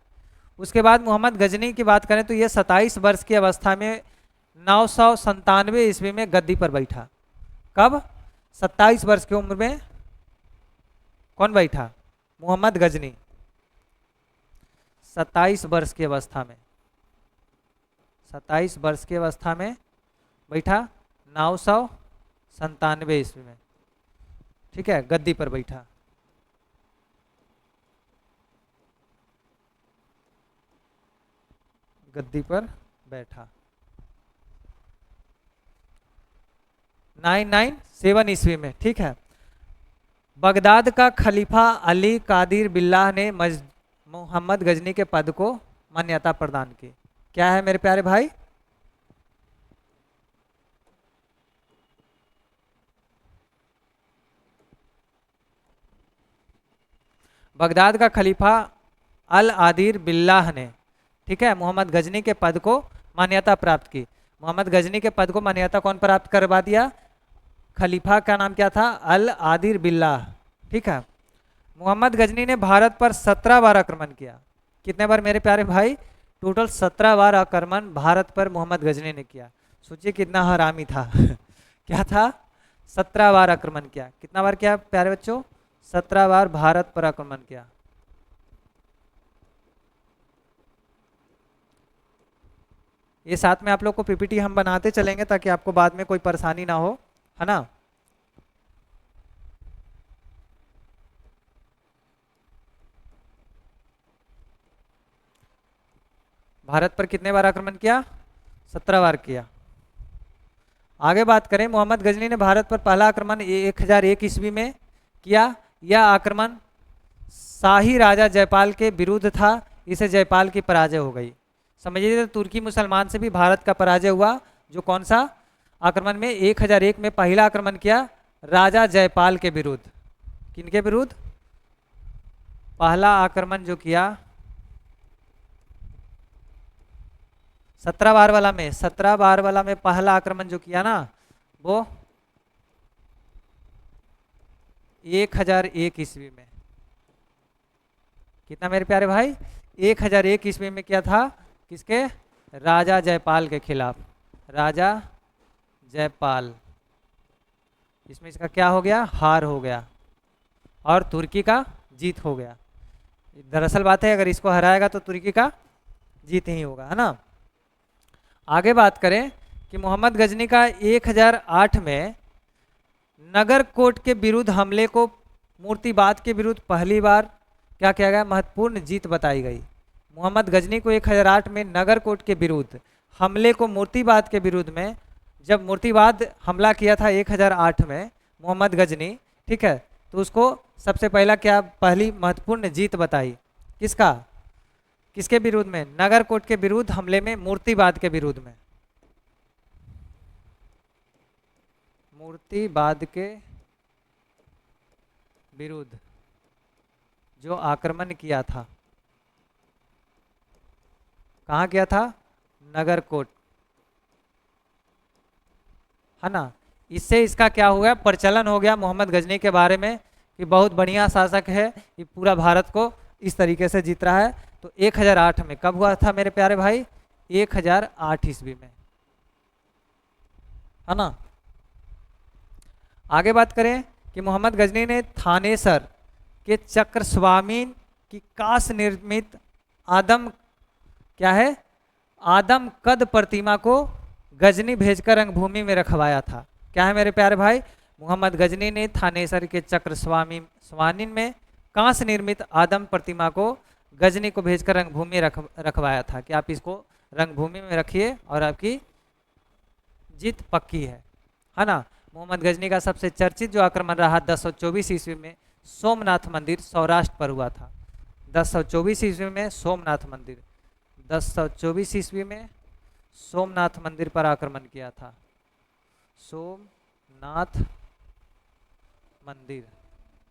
उसके बाद मोहम्मद गजनी की बात करें तो ये 27 वर्ष की अवस्था में 997 ईस्वी में गद्दी पर बैठा, कब, 27 वर्ष की उम्र में कौन बैठा, मोहम्मद गजनी, 27 वर्ष की अवस्था में, 27 वर्ष की अवस्था में बैठा 997 ईस्वी में, ठीक है, गद्दी पर बैठा। गद्दी पर बैठा। 997 ईस्वी में, ठीक है। बगदाद का खलीफा अली कादिर बिल्लाह ने मोहम्मद गजनी के पद को मान्यता प्रदान की। क्या है मेरे प्यारे भाई? बगदाद का खलीफा अल आदिर बिल्लाह ने, ठीक है, मोहम्मद गजनी के पद को मान्यता प्राप्त की। मोहम्मद गजनी के पद को मान्यता कौन प्राप्त करवा दिया? खलीफा का नाम क्या था? अल आदिर बिल्लाह, ठीक है। मोहम्मद गजनी ने भारत पर 17 बार आक्रमण किया। कितने बार मेरे प्यारे भाई? टोटल 17 बार आक्रमण भारत पर मोहम्मद गजनी ने किया। सोचिए कितना हरामी था। क्या था? 17 बार आक्रमण किया। कितना बार किया प्यारे बच्चों? 17 बार भारत पर आक्रमण किया। ये साथ में आप लोग को पीपीटी हम बनाते चलेंगे ताकि आपको बाद में कोई परेशानी ना हो, है ना। भारत पर कितने बार आक्रमण किया? 17 बार किया। आगे बात करें, मोहम्मद गजनी ने भारत पर पहला आक्रमण 1001 ईस्वी में किया। यह आक्रमण शाही राजा जयपाल के विरुद्ध था। इसे जयपाल की पराजय हो गई। समझिए, तुर्की मुसलमान से भी भारत का पराजय हुआ। जो कौन सा आक्रमण में? 1001 में पहला आक्रमण किया राजा जयपाल के विरुद्ध। किनके विरुद्ध? पहला आक्रमण जो किया 17 बार वाला में, 17 बार वाला में पहला आक्रमण जो किया ना, वो 1001 ईस्वी में। कितना मेरे प्यारे भाई? 1001 ईस्वी में किया था। किसके? राजा जयपाल के खिलाफ। राजा जयपाल। इसमें इसका क्या हो गया? हार हो गया और तुर्की का जीत हो गया। दरअसल बात है, अगर इसको हराएगा तो तुर्की का जीत ही होगा, है ना। आगे बात करें कि मोहम्मद गजनी का 1008 में नगरकोट के विरुद्ध हमले को मूर्तिवाद के विरुद्ध पहली बार क्या किया गया? महत्वपूर्ण जीत बताई गई। मोहम्मद गजनी को 1008 में नगरकोट के विरुद्ध हमले को मूर्तिवाद के विरुद्ध में, जब मूर्तिवाद हमला किया था 1008 में मोहम्मद गजनी, ठीक है, तो उसको सबसे पहला क्या पहली महत्वपूर्ण जीत बताई? किसका? किसके विरुद्ध में? नगरकोट के विरुद्ध हमले में, मूर्तिवाद के विरुद्ध में। मूर्तिवाद के विरुद्ध जो आक्रमण किया था, कहाँ किया था? नगरकोट, है ना। इससे इसका क्या हो गया? प्रचलन हो गया मोहम्मद गजनी के बारे में कि बहुत बढ़िया शासक है, ये पूरा भारत को इस तरीके से जीत रहा है। तो 1008 में कब हुआ था मेरे प्यारे भाई? 1008 ईस्वी में, है ना। आगे बात करें कि मोहम्मद गजनी ने थानेसर के चक्र स्वामीन की कांस्य निर्मित आदम क्या है? आदम कद प्रतिमा को गजनी भेजकर रंगभूमि में रखवाया था। क्या है मेरे प्यारे भाई? मोहम्मद गजनी ने थानेसर के चक्र स्वामीन में कांस्य निर्मित आदम प्रतिमा को गजनी को भेजकर रंगभूमि रखवाया था कि आप इसको रंगभूमि में रखिए और आपकी जीत पक्की है ना। मोहम्मद गजनी का सबसे चर्चित जो आक्रमण रहा 1024 ईस्वी में सोमनाथ मंदिर सौराष्ट्र पर हुआ था। 1024 ईस्वी में सोमनाथ मंदिर, 1024 ईस्वी में सोमनाथ मंदिर पर आक्रमण किया था। सोमनाथ मंदिर,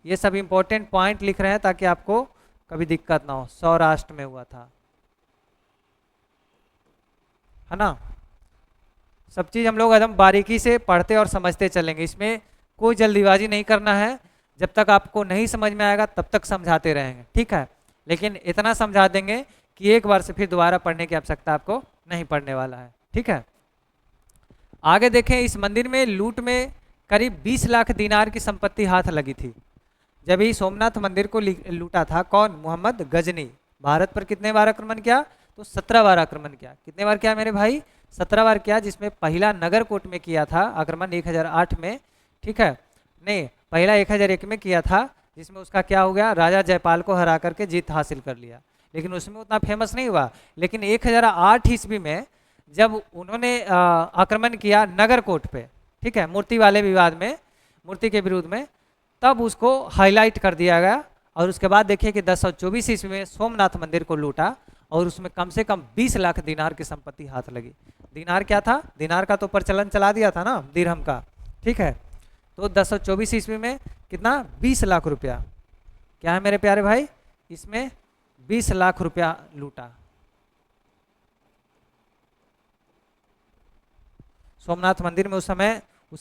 ये सब इंपॉर्टेंट पॉइंट लिख रहे हैं ताकि आपको कभी दिक्कत ना हो। सौराष्ट्र में हुआ था, है ना। सब चीज़ हम लोग एकदम बारीकी से पढ़ते और समझते चलेंगे, इसमें कोई जल्दीबाजी नहीं करना है। जब तक आपको नहीं समझ में आएगा तब तक समझाते रहेंगे, ठीक है। लेकिन इतना समझा देंगे कि एक बार से फिर दोबारा पढ़ने की आवश्यकता आपको नहीं पड़ने वाला है, ठीक है। आगे देखें, इस मंदिर में लूट में करीब 20 लाख दिनार की संपत्ति हाथ लगी थी जब ही सोमनाथ मंदिर को लूटा था। कौन? मोहम्मद गजनी। भारत पर कितने बार आक्रमण किया? तो 17 बार आक्रमण किया। कितने बार किया मेरे भाई? 17 बार किया, जिसमें पहला नगरकोट में किया था आक्रमण 1008 में, ठीक है। नहीं, पहला 1001 में किया था, जिसमें उसका क्या हो गया? राजा जयपाल को हरा करके जीत हासिल कर लिया, लेकिन उसमें उतना फेमस नहीं हुआ। लेकिन 1008 ईस्वी में जब उन्होंने आक्रमण किया नगरकोट पे, ठीक है, मूर्ति वाले विवाद में, मूर्ति के विरुद्ध में, तब उसको हाईलाइट कर दिया गया। और उसके बाद देखिए कि 1024 ईस्वी में सोमनाथ मंदिर को लूटा और उसमें कम से कम 20 लाख दिनार की संपत्ति हाथ लगी। दिनार क्या था? दिनार का तो प्रचलन चला दिया था ना, दिरहम का, ठीक है। तो 1024 ईस्वी में कितना? 20 लाख रुपया। क्या है मेरे प्यारे भाई? इसमें 20 लाख रुपया लूटा। सोमनाथ मंदिर में उस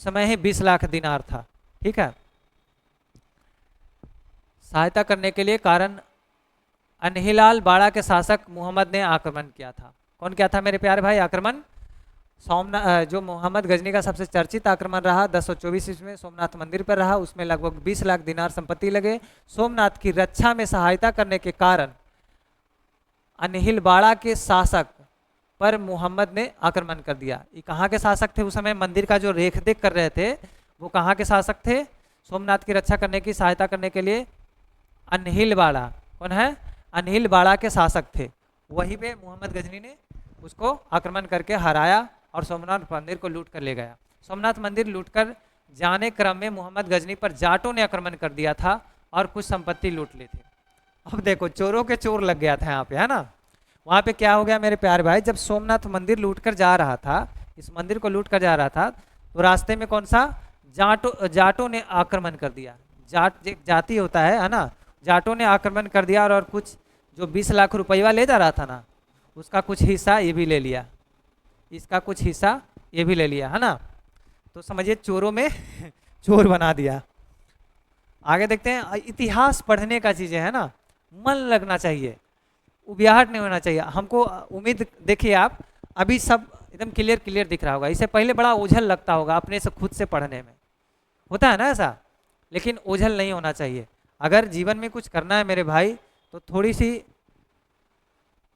समय ही 20 लाख दिनार था, ठीक है। सहायता करने के लिए कारण, अनहिलाल बाड़ा के शासक मोहम्मद ने आक्रमण किया था। कौन किया था मेरे प्यारे भाई आक्रमण? जो मोहम्मद गजनी का सबसे चर्चित आक्रमण रहा 1024 ईस्वी में सोमनाथ मंदिर पर रहा, उसमें लगभग 20 लाख दिनार संपत्ति लगे। सोमनाथ की रक्षा में सहायता करने के कारण अनहिल बाड़ा के शासक पर मोहम्मद ने आक्रमण कर दिया। ये कहाँ के शासक थे उस समय? मंदिर का जो रेख देख कर रहे थे वो कहाँ के शासक थे? सोमनाथ की रक्षा करने की सहायता करने के लिए अनहिल बाड़ा, कौन है? अनहिल बाड़ा के शासक थे। वहीं पे मोहम्मद गजनी ने उसको आक्रमण करके हराया और सोमनाथ मंदिर को लूट कर ले गया। सोमनाथ मंदिर लूटकर जाने क्रम में मोहम्मद गजनी पर जाटों ने आक्रमण कर दिया था और कुछ संपत्ति लूट ली थी। अब देखो चोरों के चोर लग गया था यहाँ पे, है ना। वहाँ पे क्या हो गया मेरे प्यारे भाई? जब सोमनाथ मंदिर लूट कर जा रहा था, इस मंदिर को लूट कर जा रहा था, तो रास्ते में कौन सा? जाटों ने आक्रमण कर दिया। जाट एक जाति होता है ना। जाटों ने आक्रमण कर दिया और कुछ जो 20 लाख रुपया ले जा रहा था ना, उसका कुछ हिस्सा ये भी ले लिया, इसका कुछ हिस्सा ये भी ले लिया, है ना। तो समझिए चोरों में चोर बना दिया। आगे देखते हैं। इतिहास पढ़ने का चीज़ें है ना, मन लगना चाहिए, उबियाहट नहीं होना चाहिए हमको। उम्मीद देखिए आप अभी सब एकदम क्लियर दिख रहा होगा। इससे पहले बड़ा ओझल लगता होगा अपने से खुद से पढ़ने में, होता है ना ऐसा, लेकिन ओझल नहीं होना चाहिए। अगर जीवन में कुछ करना है मेरे भाई तो थोड़ी सी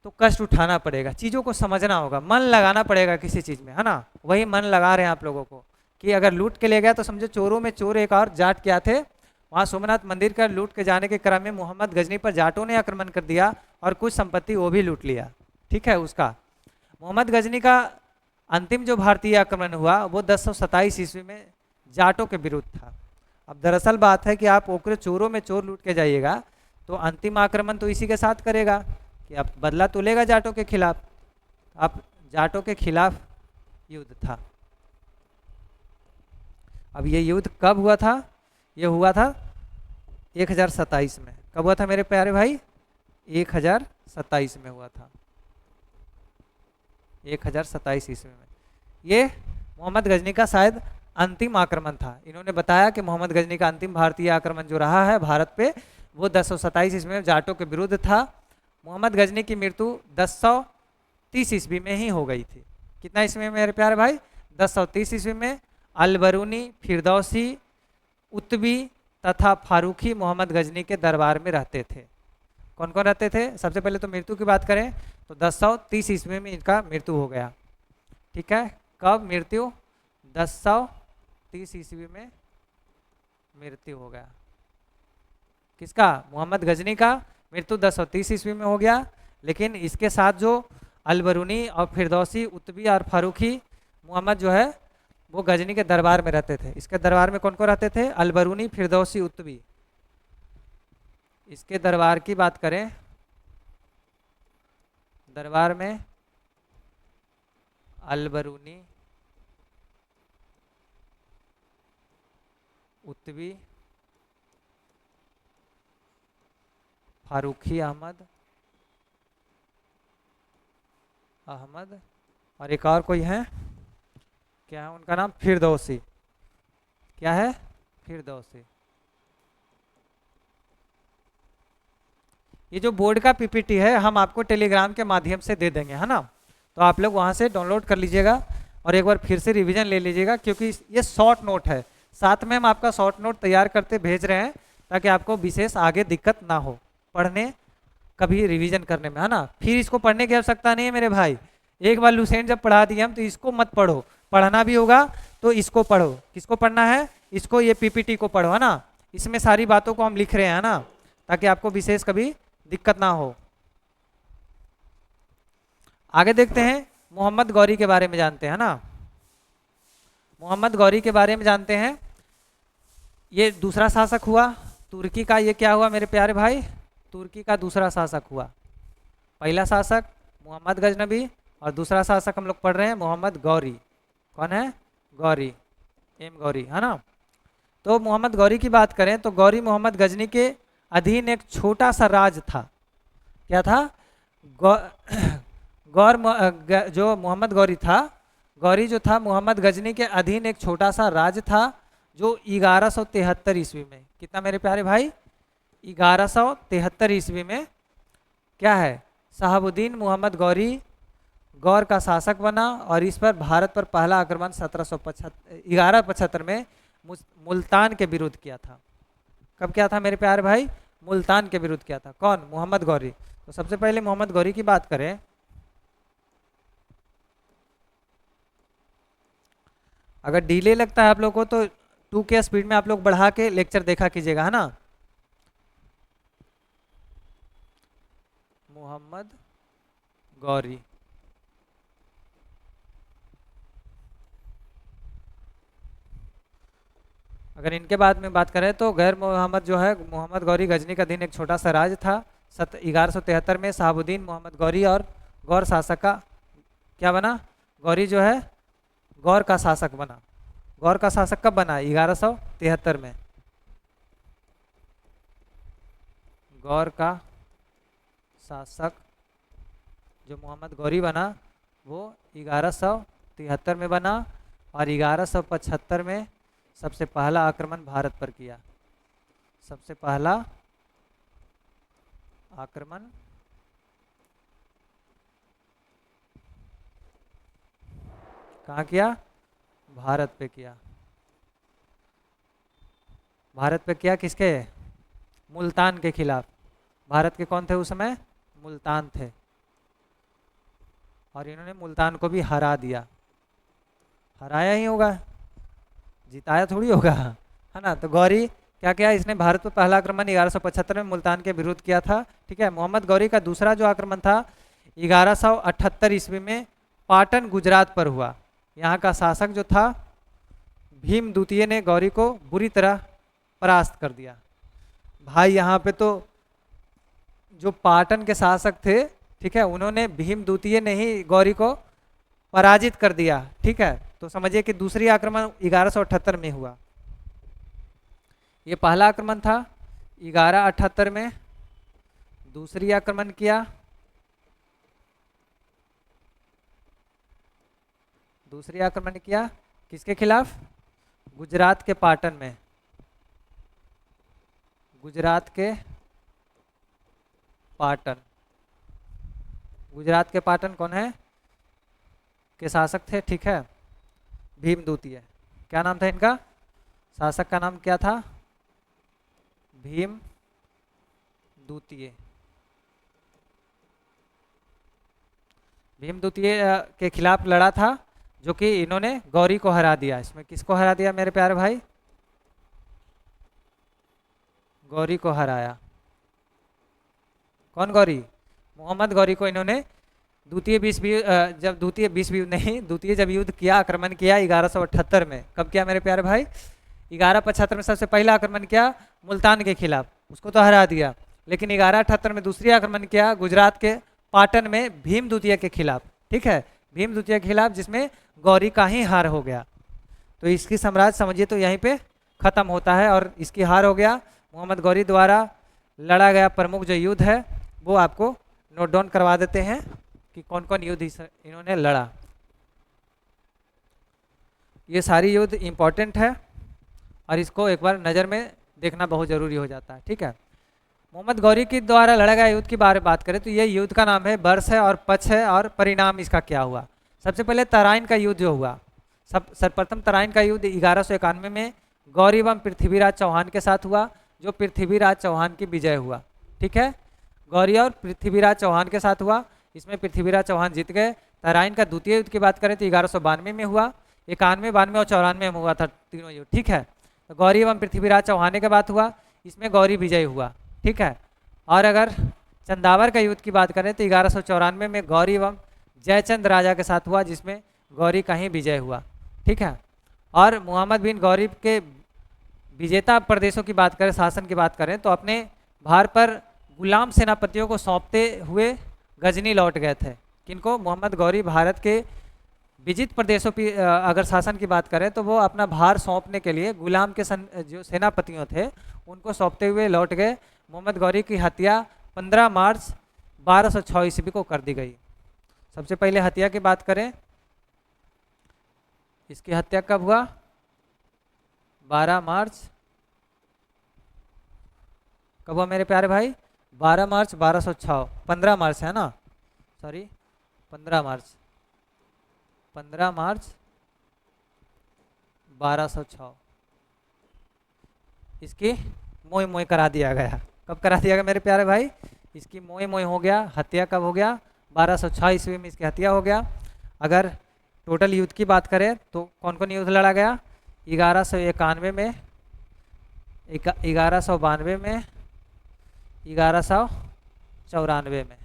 तो कष्ट उठाना पड़ेगा, चीज़ों को समझना होगा, मन लगाना पड़ेगा किसी चीज़ में, है ना। वही मन लगा रहे हैं आप लोगों को कि अगर लूट के ले गया तो समझो चोरों में चोर एक और जाट क्या थे, वहाँ सोमनाथ मंदिर का लूट के जाने के क्रम में मोहम्मद गजनी पर जाटों ने आक्रमण कर दिया और कुछ संपत्ति वो भी लूट लिया, ठीक है। उसका मोहम्मद गजनी का अंतिम जो भारतीय आक्रमण हुआ वो 1027 ईस्वी में जाटों के विरुद्ध था। अब दरअसल बात है कि आप ओकरे चोरों में चोर लूट के जाइएगा तो अंतिम आक्रमण तो इसी के साथ करेगा कि आप बदला तो लेगा जाटों के खिलाफ। अब जाटों के खिलाफ युद्ध था। अब ये युद्ध कब हुआ था? ये हुआ था 1027 में। कब हुआ था मेरे प्यारे भाई? 1027 में हुआ था, 1027 ईस्वी में। ये मोहम्मद गजनी का शायद अंतिम आक्रमण था। इन्होंने बताया कि मोहम्मद गजनी का अंतिम भारतीय आक्रमण जो रहा है भारत पे वो 1027 ईस्वी में जाटों के विरुद्ध था। मोहम्मद गजनी की मृत्यु 1030 ईस्वी में ही हो गई थी। कितना ईस्वी में मेरे प्यारे भाई? 1030 ईस्वी में। अलबरूनी, फिरदौसी, उत्बी तथा फारूकी मोहम्मद गजनी के दरबार में रहते थे। कौन कौन रहते थे? सबसे पहले तो मृत्यु की बात करें तो 1030 ईस्वी में इनका मृत्यु हो गया, ठीक है। कब मृत्यु? 1030 ईस्वी में मृत्यु हो गया। किसका? मोहम्मद गजनी का मृत्यु 1030 ईस्वी में हो गया। लेकिन इसके साथ जो अलबरूनी और फिरदौसी, उत्बी और फारूकी मोहम्मद जो है वो गजनी के दरबार में रहते थे। इसके दरबार में कौन कौन रहते थे? अलबरूनी, फिरदौसी, उत्बी। इसके दरबार की बात करें, दरबार में अलबरूनी, उत्बी, फारूकी अहमद और एक और कोई है, क्या है उनका नाम? फिरदौसी। क्या है? फिरदौसी। ये जो बोर्ड का पीपीटी है हम आपको टेलीग्राम के माध्यम से दे देंगे, है ना। तो आप लोग वहाँ से डाउनलोड कर लीजिएगा और एक बार फिर से रिवीजन ले लीजिएगा, क्योंकि ये शॉर्ट नोट है। साथ में हम आपका शॉर्ट नोट तैयार करते भेज रहे हैं ताकि आपको विशेष आगे दिक्कत ना हो पढ़ने कभी रिवीजन करने में, है ना। फिर इसको पढ़ने की आवश्यकता नहीं है मेरे भाई। एक बार लुसेंट जब पढ़ा दिए हम तो इसको मत पढ़ो, पढ़ना भी होगा तो इसको पढ़ो। किसको पढ़ना है? इसको, ये पीपीटी को पढ़ो, है ना। इसमें सारी बातों को हम लिख रहे हैं ना, ताकि आपको विशेष कभी दिक्कत ना हो। आगे देखते हैं, मोहम्मद गौरी के बारे में जानते हैं ना। मोहम्मद गौरी के बारे में जानते हैं। ये दूसरा शासक हुआ तुर्की का। ये क्या हुआ मेरे प्यारे भाई? तुर्की का दूसरा शासक हुआ। पहला शासक मोहम्मद गजनबी और दूसरा शासक हम लोग पढ़ रहे हैं मोहम्मद गौरी। कौन है? गौरी, एम गौरी, है ना। तो मोहम्मद गौरी की बात करें तो गौरी मोहम्मद गजनी के अधीन एक छोटा सा राज था। क्या था? जो मोहम्मद गौरी था, गौरी जो था मोहम्मद गजनी के अधीन एक छोटा सा राज था जो 1173 ईस्वी में, कितना मेरे प्यारे भाई? 1173 ईस्वी में क्या है, शहाबुद्दीन मोहम्मद गौरी गौर का शासक बना और इस पर भारत पर पहला आक्रमण 1175 में मुल्तान के विरुद्ध किया था। कब किया था मेरे प्यारे भाई? मुल्तान के विरुद्ध किया था। कौन? मोहम्मद गौरी। तो सबसे पहले मोहम्मद गौरी की बात करें, अगर डिले लगता है आप लोग को तो 2 के स्पीड में आप लोग बढ़ा के लेक्चर देखा कीजिएगा, है ना। मोहम्मद गौरी, अगर इनके बाद में बात करें तो गैर मोहम्मद जो है मोहम्मद गौरी गजनी का दिन एक छोटा सा राज था। 1173 में शहाबुद्दीन मोहम्मद गौरी और गौर शासक का क्या बना? गौरी जो है गौर का शासक बना। गौर का शासक कब बना? 1173 में। गौर का शासक जो मोहम्मद गौरी बना वो 1173 में बना और 1175 में सबसे पहला आक्रमण भारत पर किया। सबसे पहला आक्रमण कहाँ किया? भारत पे किया। भारत पे किया किसके? मुल्तान के खिलाफ। भारत के कौन थे उस समय? मुल्तान थे। और इन्होंने मुल्तान को भी हरा दिया। हराया ही होगा, जिताया थोड़ी होगा, है ना। तो गौरी क्या किया? इसने भारत पर पहला आक्रमण 1175 में मुल्तान के विरुद्ध किया था। ठीक है। मोहम्मद गौरी का दूसरा जो आक्रमण था 1178 ईस्वी में पाटन गुजरात पर हुआ। यहाँ का शासक जो था भीम द्वितीय ने गौरी को बुरी तरह परास्त कर दिया। भाई यहाँ पे तो जो पाटन के शासक थे, ठीक है, उन्होंने भीम द्वितीय ने ही गौरी को पराजित कर दिया। ठीक है। तो समझिए कि दूसरी आक्रमण 1178 में हुआ। ये पहला आक्रमण था 1178 में। दूसरी आक्रमण किया, दूसरी आक्रमण किया किसके खिलाफ? गुजरात के पाटन में। गुजरात के पाटन। गुजरात के पाटन कौन है के शासक थे? ठीक है, भीम द्वितीय। क्या नाम था इनका? शासक का नाम क्या था? भीम द्वितीय। भीम द्वितीय के खिलाफ लड़ा था, जो कि इन्होंने गौरी को हरा दिया। इसमें किसको हरा दिया मेरे प्यारे भाई? गौरी को हराया। कौन गौरी? मोहम्मद गौरी को इन्होंने द्वितीय विश्व युद्ध नहीं, द्वितीय जब युद्ध किया, आक्रमण किया 1178 में। कब किया मेरे प्यारे भाई? 1175 में सबसे पहला आक्रमण किया मुल्तान के खिलाफ, उसको तो हरा दिया। लेकिन 1178 में दूसरी आक्रमण किया गुजरात के पाटन में भीम द्वितीय के खिलाफ। ठीक है, भीम द्वितीय के खिलाफ, जिसमें गौरी का ही हार हो गया। तो इसकी साम्राज्य समझिए तो यहीं पे खत्म होता है और इसकी हार हो गया। मोहम्मद गौरी द्वारा लड़ा गया प्रमुख जो युद्ध है वो आपको नोट डाउन करवा देते हैं कि कौन कौन युद्ध इन्होंने लड़ा। ये सारी युद्ध इम्पोर्टेंट है और इसको एक बार नज़र में देखना बहुत ज़रूरी हो जाता है। ठीक है। मोहम्मद गौरी के द्वारा लड़ा गया युद्ध के बारे में बात करें तो ये युद्ध का नाम है वर्ष है और पक्ष है और परिणाम इसका क्या हुआ। सबसे पहले तराइन का युद्ध जो हुआ, सर्वप्रथम तराइन का युद्ध 1191 में गौरी एवं पृथ्वीराज चौहान के साथ हुआ, जो पृथ्वीराज चौहान की विजय हुआ। ठीक है, गौरी और पृथ्वीराज चौहान के साथ हुआ। इसमें पृथ्वीराज चौहान जीत गए। तराइन का द्वितीय युद्ध की बात करें तो 1192 में हुआ, 91, 92 और 94 में हुआ था तीनों युद्ध। ठीक है, तो गौरी एवं पृथ्वीराज चौहान के बात हुआ, इसमें गौरी विजय हुआ। ठीक है। और अगर चंदावर का युद्ध की बात करें तो 1194 में गौरी एवं जयचंद राजा के साथ हुआ, जिसमें गौरी का ही विजय हुआ। ठीक है। और मोहम्मद बिन गौरी के विजेता प्रदेशों की बात करें, शासन की बात करें, तो अपने भार पर गुलाम सेनापतियों को सौंपते हुए गजनी लौट गए थे। किनको? मोहम्मद गौरी भारत के विजित प्रदेशों की अगर शासन की बात करें तो वो अपना भार सौंपने के लिए गुलाम के जो सेनापतियों थे उनको सौंपते हुए लौट गए। मोहम्मद गौरी की हत्या 15 मार्च 1206 ईस्वी को कर दी गई। सबसे पहले हत्या की बात करें, इसकी हत्या कब हुआ? 12 मार्च। कब हुआ मेरे प्यारे भाई? 12 मार्च 1206। 15 मार्च है ना, सॉरी 15 मार्च, 15 मार्च 1206 इसकी मोई मोई करा दिया गया। कब करा दिया गया मेरे प्यारे भाई? इसकी मोई मोई हो गया। हत्या कब हो गया? 1206 ईस्वी में इसकी हत्या हो गया। अगर टोटल युद्ध की बात करें तो कौन कौन युद्ध लड़ा गया? 1191 में, 1192 में, 1194 में।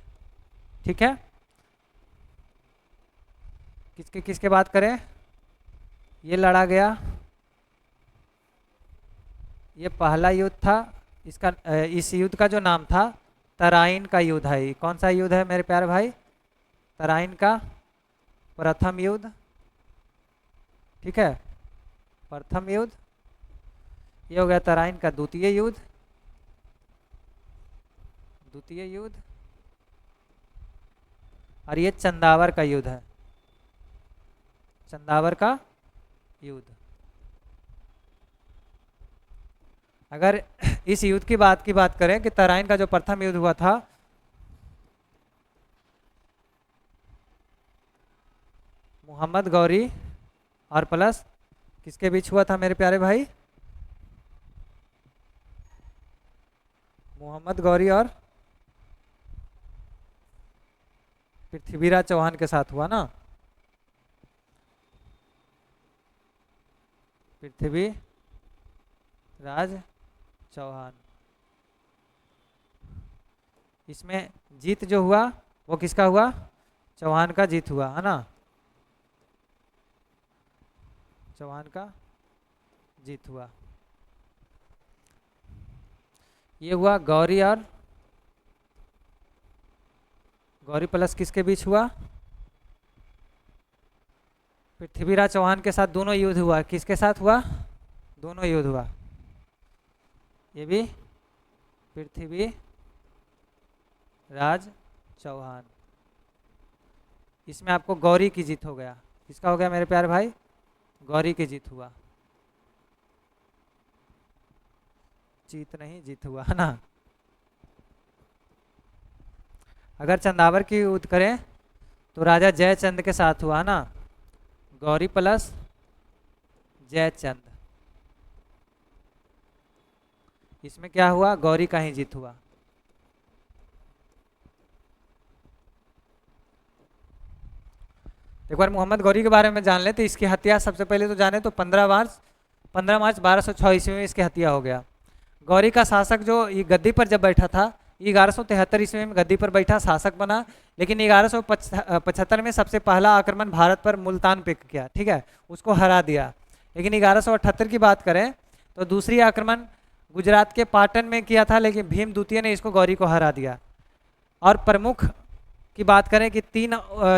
ठीक है, किसके किसके बात करें? ये लड़ा गया, ये पहला युद्ध था। इसका इस युद्ध का जो नाम था तराइन का युद्ध है। कौन सा युद्ध है मेरे प्यारे भाई? तराइन का प्रथम युद्ध। ठीक है, प्रथम युद्ध। ये हो गया तराइन का द्वितीय युद्ध, द्वितीय युद्ध। और ये चंदावर का युद्ध है, चंदावर का युद्ध। अगर इस युद्ध की बात करें कि तराइन का जो प्रथम युद्ध हुआ था मोहम्मद गौरी और प्लस किसके बीच हुआ था मेरे प्यारे भाई? मोहम्मद गौरी और पृथ्वीराज चौहान के साथ हुआ ना। पृथ्वीराज चौहान। इसमें जीत जो हुआ वो किसका हुआ? चौहान का जीत हुआ है ना, चौहान का जीत हुआ। ये हुआ गौरी और गौरी प्लस किसके बीच हुआ? पृथ्वीराज चौहान के साथ दोनों युद्ध हुआ। किसके साथ हुआ? दोनों युद्ध हुआ। ये भी पृथ्वीराज चौहान। इसमें आपको गौरी की जीत हो गया। किसका हो गया मेरे प्यारे भाई? गौरी की जीत हुआ। जीत नहीं, जीत हुआ है ना। अगर चंदावर की युद्ध करें तो राजा जयचंद के साथ हुआ ना, गौरी प्लस जयचंद। इसमें क्या हुआ? गौरी का ही जीत हुआ। एक बार मोहम्मद गौरी के बारे में जान ले तो इसकी हत्या सबसे पहले तो जाने तो 15 मार्च 1206 ईस्वी में इसकी हत्या हो गया। गौरी का शासक जो ये गद्दी पर जब बैठा था, 1173 ईस्वी में गद्दी पर बैठा शासक बना, लेकिन 1175 में सबसे पहला आक्रमण भारत पर मुल्तान पे किया। ठीक है, उसको हरा दिया। लेकिन 1178 की बात करें तो दूसरी आक्रमण गुजरात के पाटन में किया था, लेकिन भीम द्वितीय ने इसको गौरी को हरा दिया। और प्रमुख की बात करें कि 3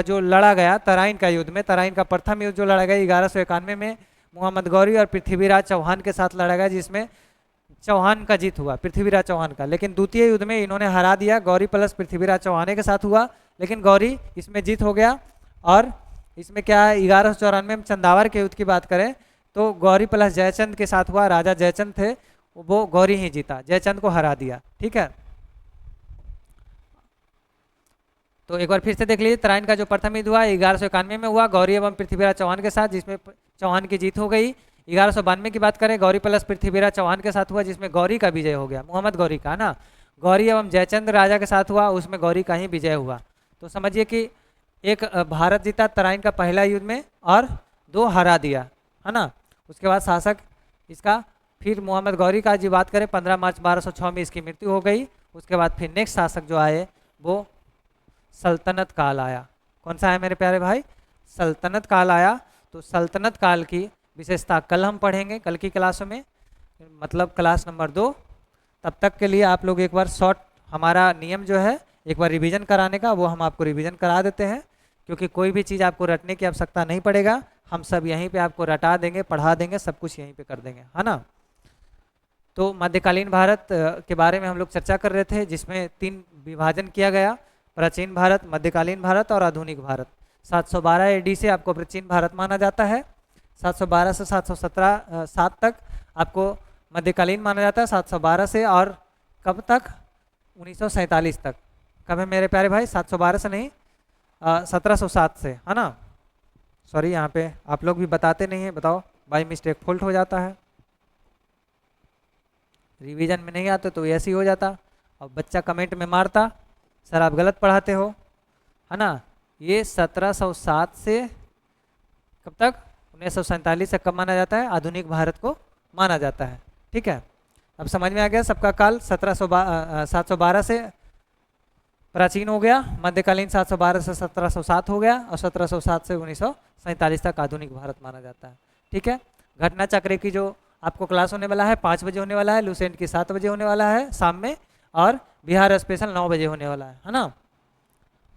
जो लड़ा गया तराइन का युद्ध में, तराइन का प्रथम युद्ध जो लड़ा गया 1191 में मोहम्मद गौरी और पृथ्वीराज चौहान के साथ लड़ा गया, जिसमें चौहान का जीत हुआ, पृथ्वीराज चौहान का। लेकिन द्वितीय युद्ध में इन्होंने हरा दिया, गौरी प्लस पृथ्वीराज चौहान के साथ हुआ, लेकिन गौरी इसमें जीत हो गया। और इसमें क्या है, 1194 में चंदावर के युद्ध की बात करें तो गौरी प्लस जयचंद के साथ हुआ। राजा जयचंद थे, वो गौरी ही जीता, जयचंद को हरा दिया। ठीक है, तो एक बार फिर से देख लीजिए। तराइन का जो प्रथम युद्ध हुआ 1191 में हुआ, गौरी एवं पृथ्वीराज चौहान के साथ, जिसमें चौहान की जीत हो गई। 1192 की बात करें, गौरी प्लस पृथ्वीराज चौहान के साथ हुआ, जिसमें गौरी का विजय हो गया, मोहम्मद गौरी का ना। गौरी एवं जयचंद राजा के साथ हुआ, उसमें गौरी का ही विजय हुआ। तो समझिए कि एक भारत जीता तराइन का पहला युद्ध में और 2 हरा दिया, है ना। उसके बाद शासक इसका फिर मोहम्मद गौरी का जी बात करें 15 मार्च 1206 में इसकी मृत्यु हो गई। उसके बाद फिर नेक्स्ट शासक जो आए वो सल्तनत काल आया। कौन सा है मेरे प्यारे भाई? सल्तनत काल आया। तो सल्तनत काल की विशेषता कल हम पढ़ेंगे, कल की क्लासों में, मतलब क्लास नंबर 2। तब तक के लिए आप लोग एक बार शॉर्ट हमारा नियम जो है एक बार रिवीजन कराने का, वो हम आपको रिवीजन करा देते हैं, क्योंकि कोई भी चीज़ आपको रटने की आवश्यकता नहीं पड़ेगा, हम सब यहीं पे आपको रटा देंगे, पढ़ा देंगे, सब कुछ यहीं पे कर देंगे, है ना। तो मध्यकालीन भारत के बारे में हम लोग चर्चा कर रहे थे, जिसमें 3 विभाजन किया गया, प्राचीन भारत, मध्यकालीन भारत और आधुनिक भारत। 712 एडी से आपको प्राचीन भारत माना जाता है, 712 से 717 7 तक आपको मध्यकालीन माना जाता है, 712 से और कब तक, 1947 तक। कब है मेरे प्यारे भाई, 712 से नहीं, 1707 से, है ना। सॉरी, यहाँ पे आप लोग भी बताते नहीं हैं, बताओ, बाई मिस्टेक फॉल्ट हो जाता है, रिवीजन में नहीं आते तो ऐसे ही हो जाता, और बच्चा कमेंट में मारता सर आप गलत पढ़ाते हो, है ना। ये 1707 से कब तक, 1947 से कब माना जाता है, आधुनिक भारत को माना जाता है, ठीक है। अब समझ में आ गया सबका काल, 712 से प्राचीन हो गया, मध्यकालीन 712 से 1707 हो गया, और 1707 से 1947 तक आधुनिक भारत माना जाता है, ठीक है। घटना चक्र की जो आपको क्लास होने वाला है 5 बजे होने वाला है, लुसेंट की 7 बजे होने वाला है शाम में, और बिहार स्पेशल 9 बजे होने वाला है ना।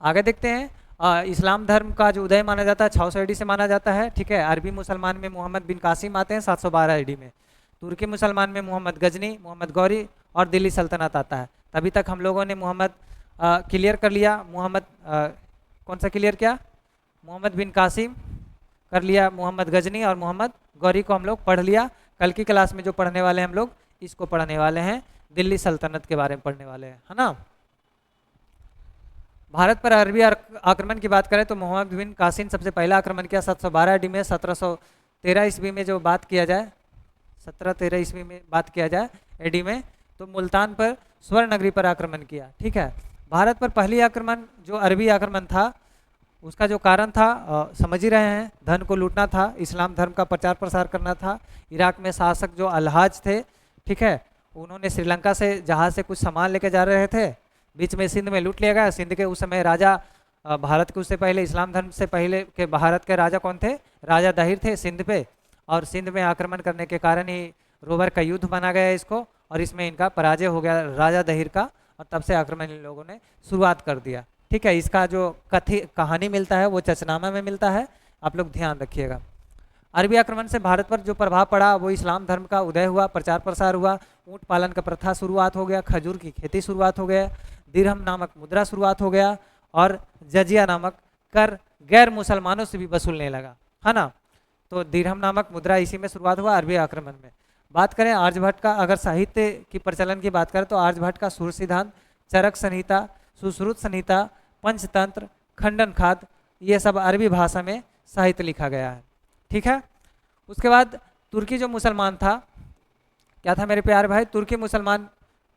आगे देखते हैं, इस्लाम धर्म का जो उदय माना जाता है 600 एडी से माना जाता है, ठीक है। अरबी मुसलमान में मोहम्मद बिन कासिम आते हैं 712 एडी में, तुर्की मुसलमान में मोहम्मद गजनी, मोहम्मद गौरी और दिल्ली सल्तनत आता है। तभी तक हम लोगों ने मोहम्मद क्लियर कर लिया, मोहम्मद कौन सा क्लियर किया, मोहम्मद बिन कासिम कर लिया, मोहम्मद गजनी और मोहम्मद गौरी को हम लोग पढ़ लिया। कल की क्लास में जो पढ़ने वाले हैं हम लोग इसको पढ़ने वाले हैं, दिल्ली सल्तनत के बारे में पढ़ने वाले हैं, है ना। भारत पर अरबी आक्रमण की बात करें तो मोहम्मद बिन कासिम सबसे पहला आक्रमण किया 712 एडी में। 1713 ईस्वी में जो बात किया जाए, 1713 ईस्वी में बात किया जाए एडी में, तो मुल्तान पर स्वर्ण नगरी पर आक्रमण किया, ठीक है। भारत पर पहली आक्रमण जो अरबी आक्रमण था, उसका जो कारण था समझ ही रहे हैं, धन को लूटना था, इस्लाम धर्म का प्रचार प्रसार करना था। इराक में शासक जो अलहाज थे, ठीक है, उन्होंने श्रीलंका से जहाज से कुछ सामान लेके जा रहे थे, बीच में सिंध में लूट लिया गया। सिंध के उस समय राजा, भारत के उससे पहले इस्लाम धर्म से पहले के भारत के राजा कौन थे, राजा दहिर थे सिंध पे, और सिंध में आक्रमण करने के कारण ही रोबर का युद्ध बना गया इसको, और इसमें इनका पराजय हो गया राजा दहिर का, और तब से आक्रमण इन लोगों ने शुरुआत कर दिया, ठीक है। इसका जो कहानी मिलता है वो चचनामा में मिलता है, आप लोग ध्यान रखिएगा। अरबी आक्रमण से भारत पर जो प्रभाव पड़ा वो इस्लाम धर्म का उदय हुआ, प्रचार प्रसार हुआ, ऊँट पालन का प्रथा शुरुआत हो गया, खजूर की खेती शुरुआत हो गया, दिरहम नामक मुद्रा शुरुआत हो गया, और जजिया नामक कर गैर मुसलमानों से भी वसूलने लगा, है ना। तो दिरहम नामक मुद्रा इसी में शुरुआत हुआ अरबी आक्रमण में। बात करें आर्यभट्ट का, अगर साहित्य की प्रचलन की बात करें तो आर्यभट्ट का सूर्य सिद्धांत, चरक संहिता, सुश्रुत संहिता, पंचतंत्र, खंडन खाद, ये सब अरबी भाषा में साहित्य लिखा गया है, ठीक है। उसके बाद तुर्की जो मुसलमान था, क्या था मेरे प्यारे भाई, तुर्की मुसलमान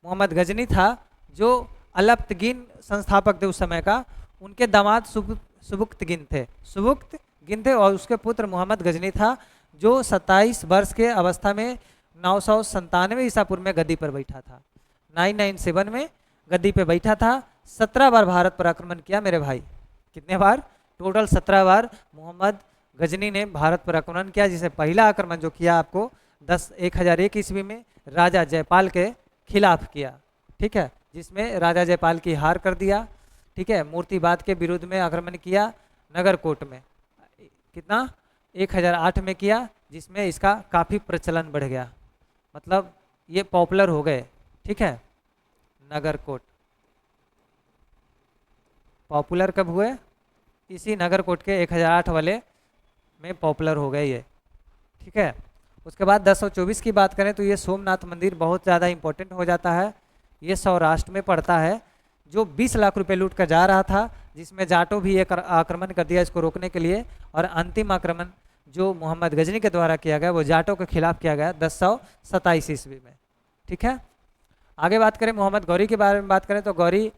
मोहम्मद गजनी था, जो अलप्तगिन संस्थापक थे उस समय का, उनके दामाद सुबुक्तगिन थे, और उसके पुत्र मोहम्मद गजनी था, जो 27 वर्ष के अवस्था में 997 ईसा पूर्व में गद्दी पर बैठा था, 997 में गद्दी पे बैठा था। 17 बार भारत पर आक्रमण किया मेरे भाई, कितने बार, टोटल 17 बार मोहम्मद गजनी ने भारत पर आक्रमण किया, जिसे पहला आक्रमण जो किया आपको 1001 ईस्वी में राजा जयपाल के खिलाफ किया, ठीक है, जिसमें राजा जयपाल की हार कर दिया, ठीक है। मूर्तिवाद के विरुद्ध में आक्रमण किया नगरकोट में, कितना 1008 में किया, जिसमें इसका काफ़ी प्रचलन बढ़ गया, मतलब ये पॉपुलर हो गए, ठीक है। नगरकोट पॉपुलर कब हुए, इसी नगरकोट के 1008 वाले में पॉपुलर हो गए ये, ठीक है। उसके बाद 1024 की बात करें तो ये सोमनाथ मंदिर बहुत ज़्यादा इम्पोर्टेंट हो जाता है, ये सौराष्ट्र में पड़ता है, जो 20 लाख रुपए लूट कर जा रहा था, जिसमें जाटों भी एक आक्रमण कर दिया इसको रोकने के लिए, और अंतिम आक्रमण जो मोहम्मद गजनी के द्वारा किया गया वो जाटों के खिलाफ किया गया 1027 ईस्वी में, ठीक है। आगे बात करें मोहम्मद गौरी के बारे में बात करें तो गौरी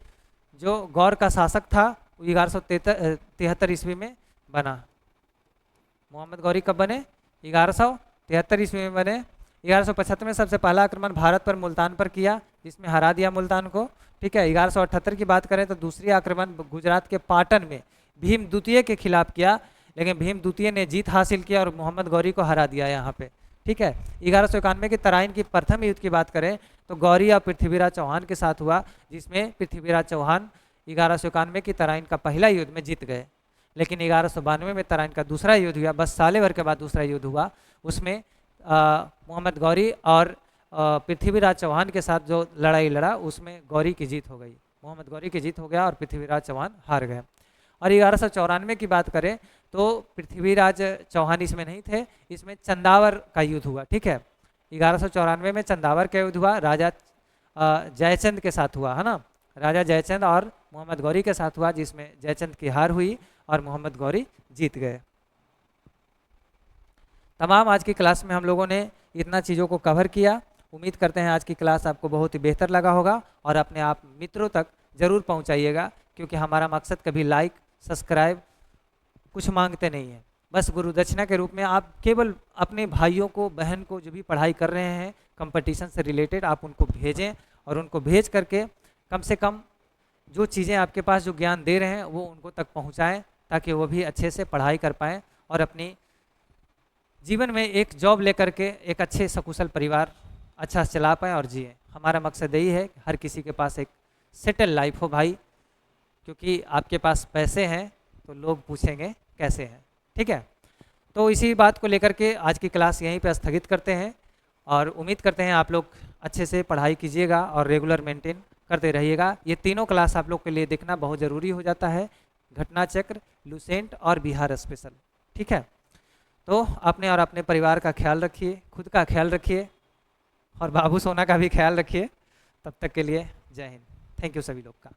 जो गौर का शासक था 1173 ईस्वी में बना। मोहम्मद गौरी कब बने, 1173 ईस्वी में बने। 1175 में सबसे पहला आक्रमण भारत पर मुल्तान पर किया, जिसमें हरा दिया मुल्तान को, ठीक है। 1178 की बात करें तो दूसरी आक्रमण गुजरात के पाटन में भीम द्वितीय के खिलाफ किया। लेकिन भीम द्वितीय ने जीत हासिल किया और मोहम्मद गौरी को हरा दिया यहाँ पे। ठीक है, 1191 की तराइन की प्रथम युद्ध की बात करें तो गौरी और पृथ्वीराज चौहान के साथ हुआ, जिसमें पृथ्वीराज चौहान 1191 की तराइन का पहला युद्ध में जीत गए। लेकिन 1192 में तराइन का दूसरा युद्ध हुआ, बस साल भर के बाद दूसरा युद्ध हुआ, उसमें मोहम्मद गौरी और पृथ्वीराज चौहान के साथ जो लड़ाई लड़ा उसमें गौरी की जीत हो गई, मोहम्मद गौरी की जीत हो गया और पृथ्वीराज चौहान हार गए। और 1194 की बात करें तो पृथ्वीराज चौहान इसमें नहीं थे, इसमें चंदावर का युद्ध हुआ। ठीक है, 1194 में चंदावर का युद्ध हुआ, राजा जयचंद के साथ हुआ है ना, राजा जयचंद और मोहम्मद गौरी के साथ हुआ, जिसमें जयचंद की हार हुई और मोहम्मद गौरी जीत गए। तमाम आज की क्लास में हम लोगों ने इतना चीज़ों को कवर किया। उम्मीद करते हैं आज की क्लास आपको बहुत ही बेहतर लगा होगा और अपने आप मित्रों तक ज़रूर पहुंचाइएगा, क्योंकि हमारा मकसद कभी लाइक सब्सक्राइब कुछ मांगते नहीं है, बस गुरु दक्षिणा के रूप में आप केवल अपने भाइयों को बहन को जो भी पढ़ाई कर रहे हैं कंपटीशन से रिलेटेड आप उनको भेजें और उनको भेज करके कम से कम जो चीज़ें आपके पास जो ज्ञान दे रहे हैं वो उनको तक पहुंचाएं, ताकि वो भी अच्छे से पढ़ाई कर पाएँ और अपनी जीवन में एक जॉब लेकर के एक अच्छे सकुशल परिवार अच्छा से चला पाएँ और जिए। हमारा मकसद यही है कि हर किसी के पास एक सेटल लाइफ हो भाई, क्योंकि आपके पास पैसे हैं तो लोग पूछेंगे कैसे हैं। ठीक है, तो इसी बात को लेकर के आज की क्लास यहीं पे स्थगित करते हैं और उम्मीद करते हैं आप लोग अच्छे से पढ़ाई कीजिएगा और रेगुलर मेंटेन करते रहिएगा। ये तीनों क्लास आप लोग के लिए देखना बहुत ज़रूरी हो जाता है, घटना चक्र, लुसेंट और बिहार स्पेशल। ठीक है, तो अपने और अपने परिवार का ख्याल रखिए, खुद का ख्याल रखिए और बाबू सोना का भी ख्याल रखिए। तब तक के लिए जय हिंद। थैंक यू सभी लोग का।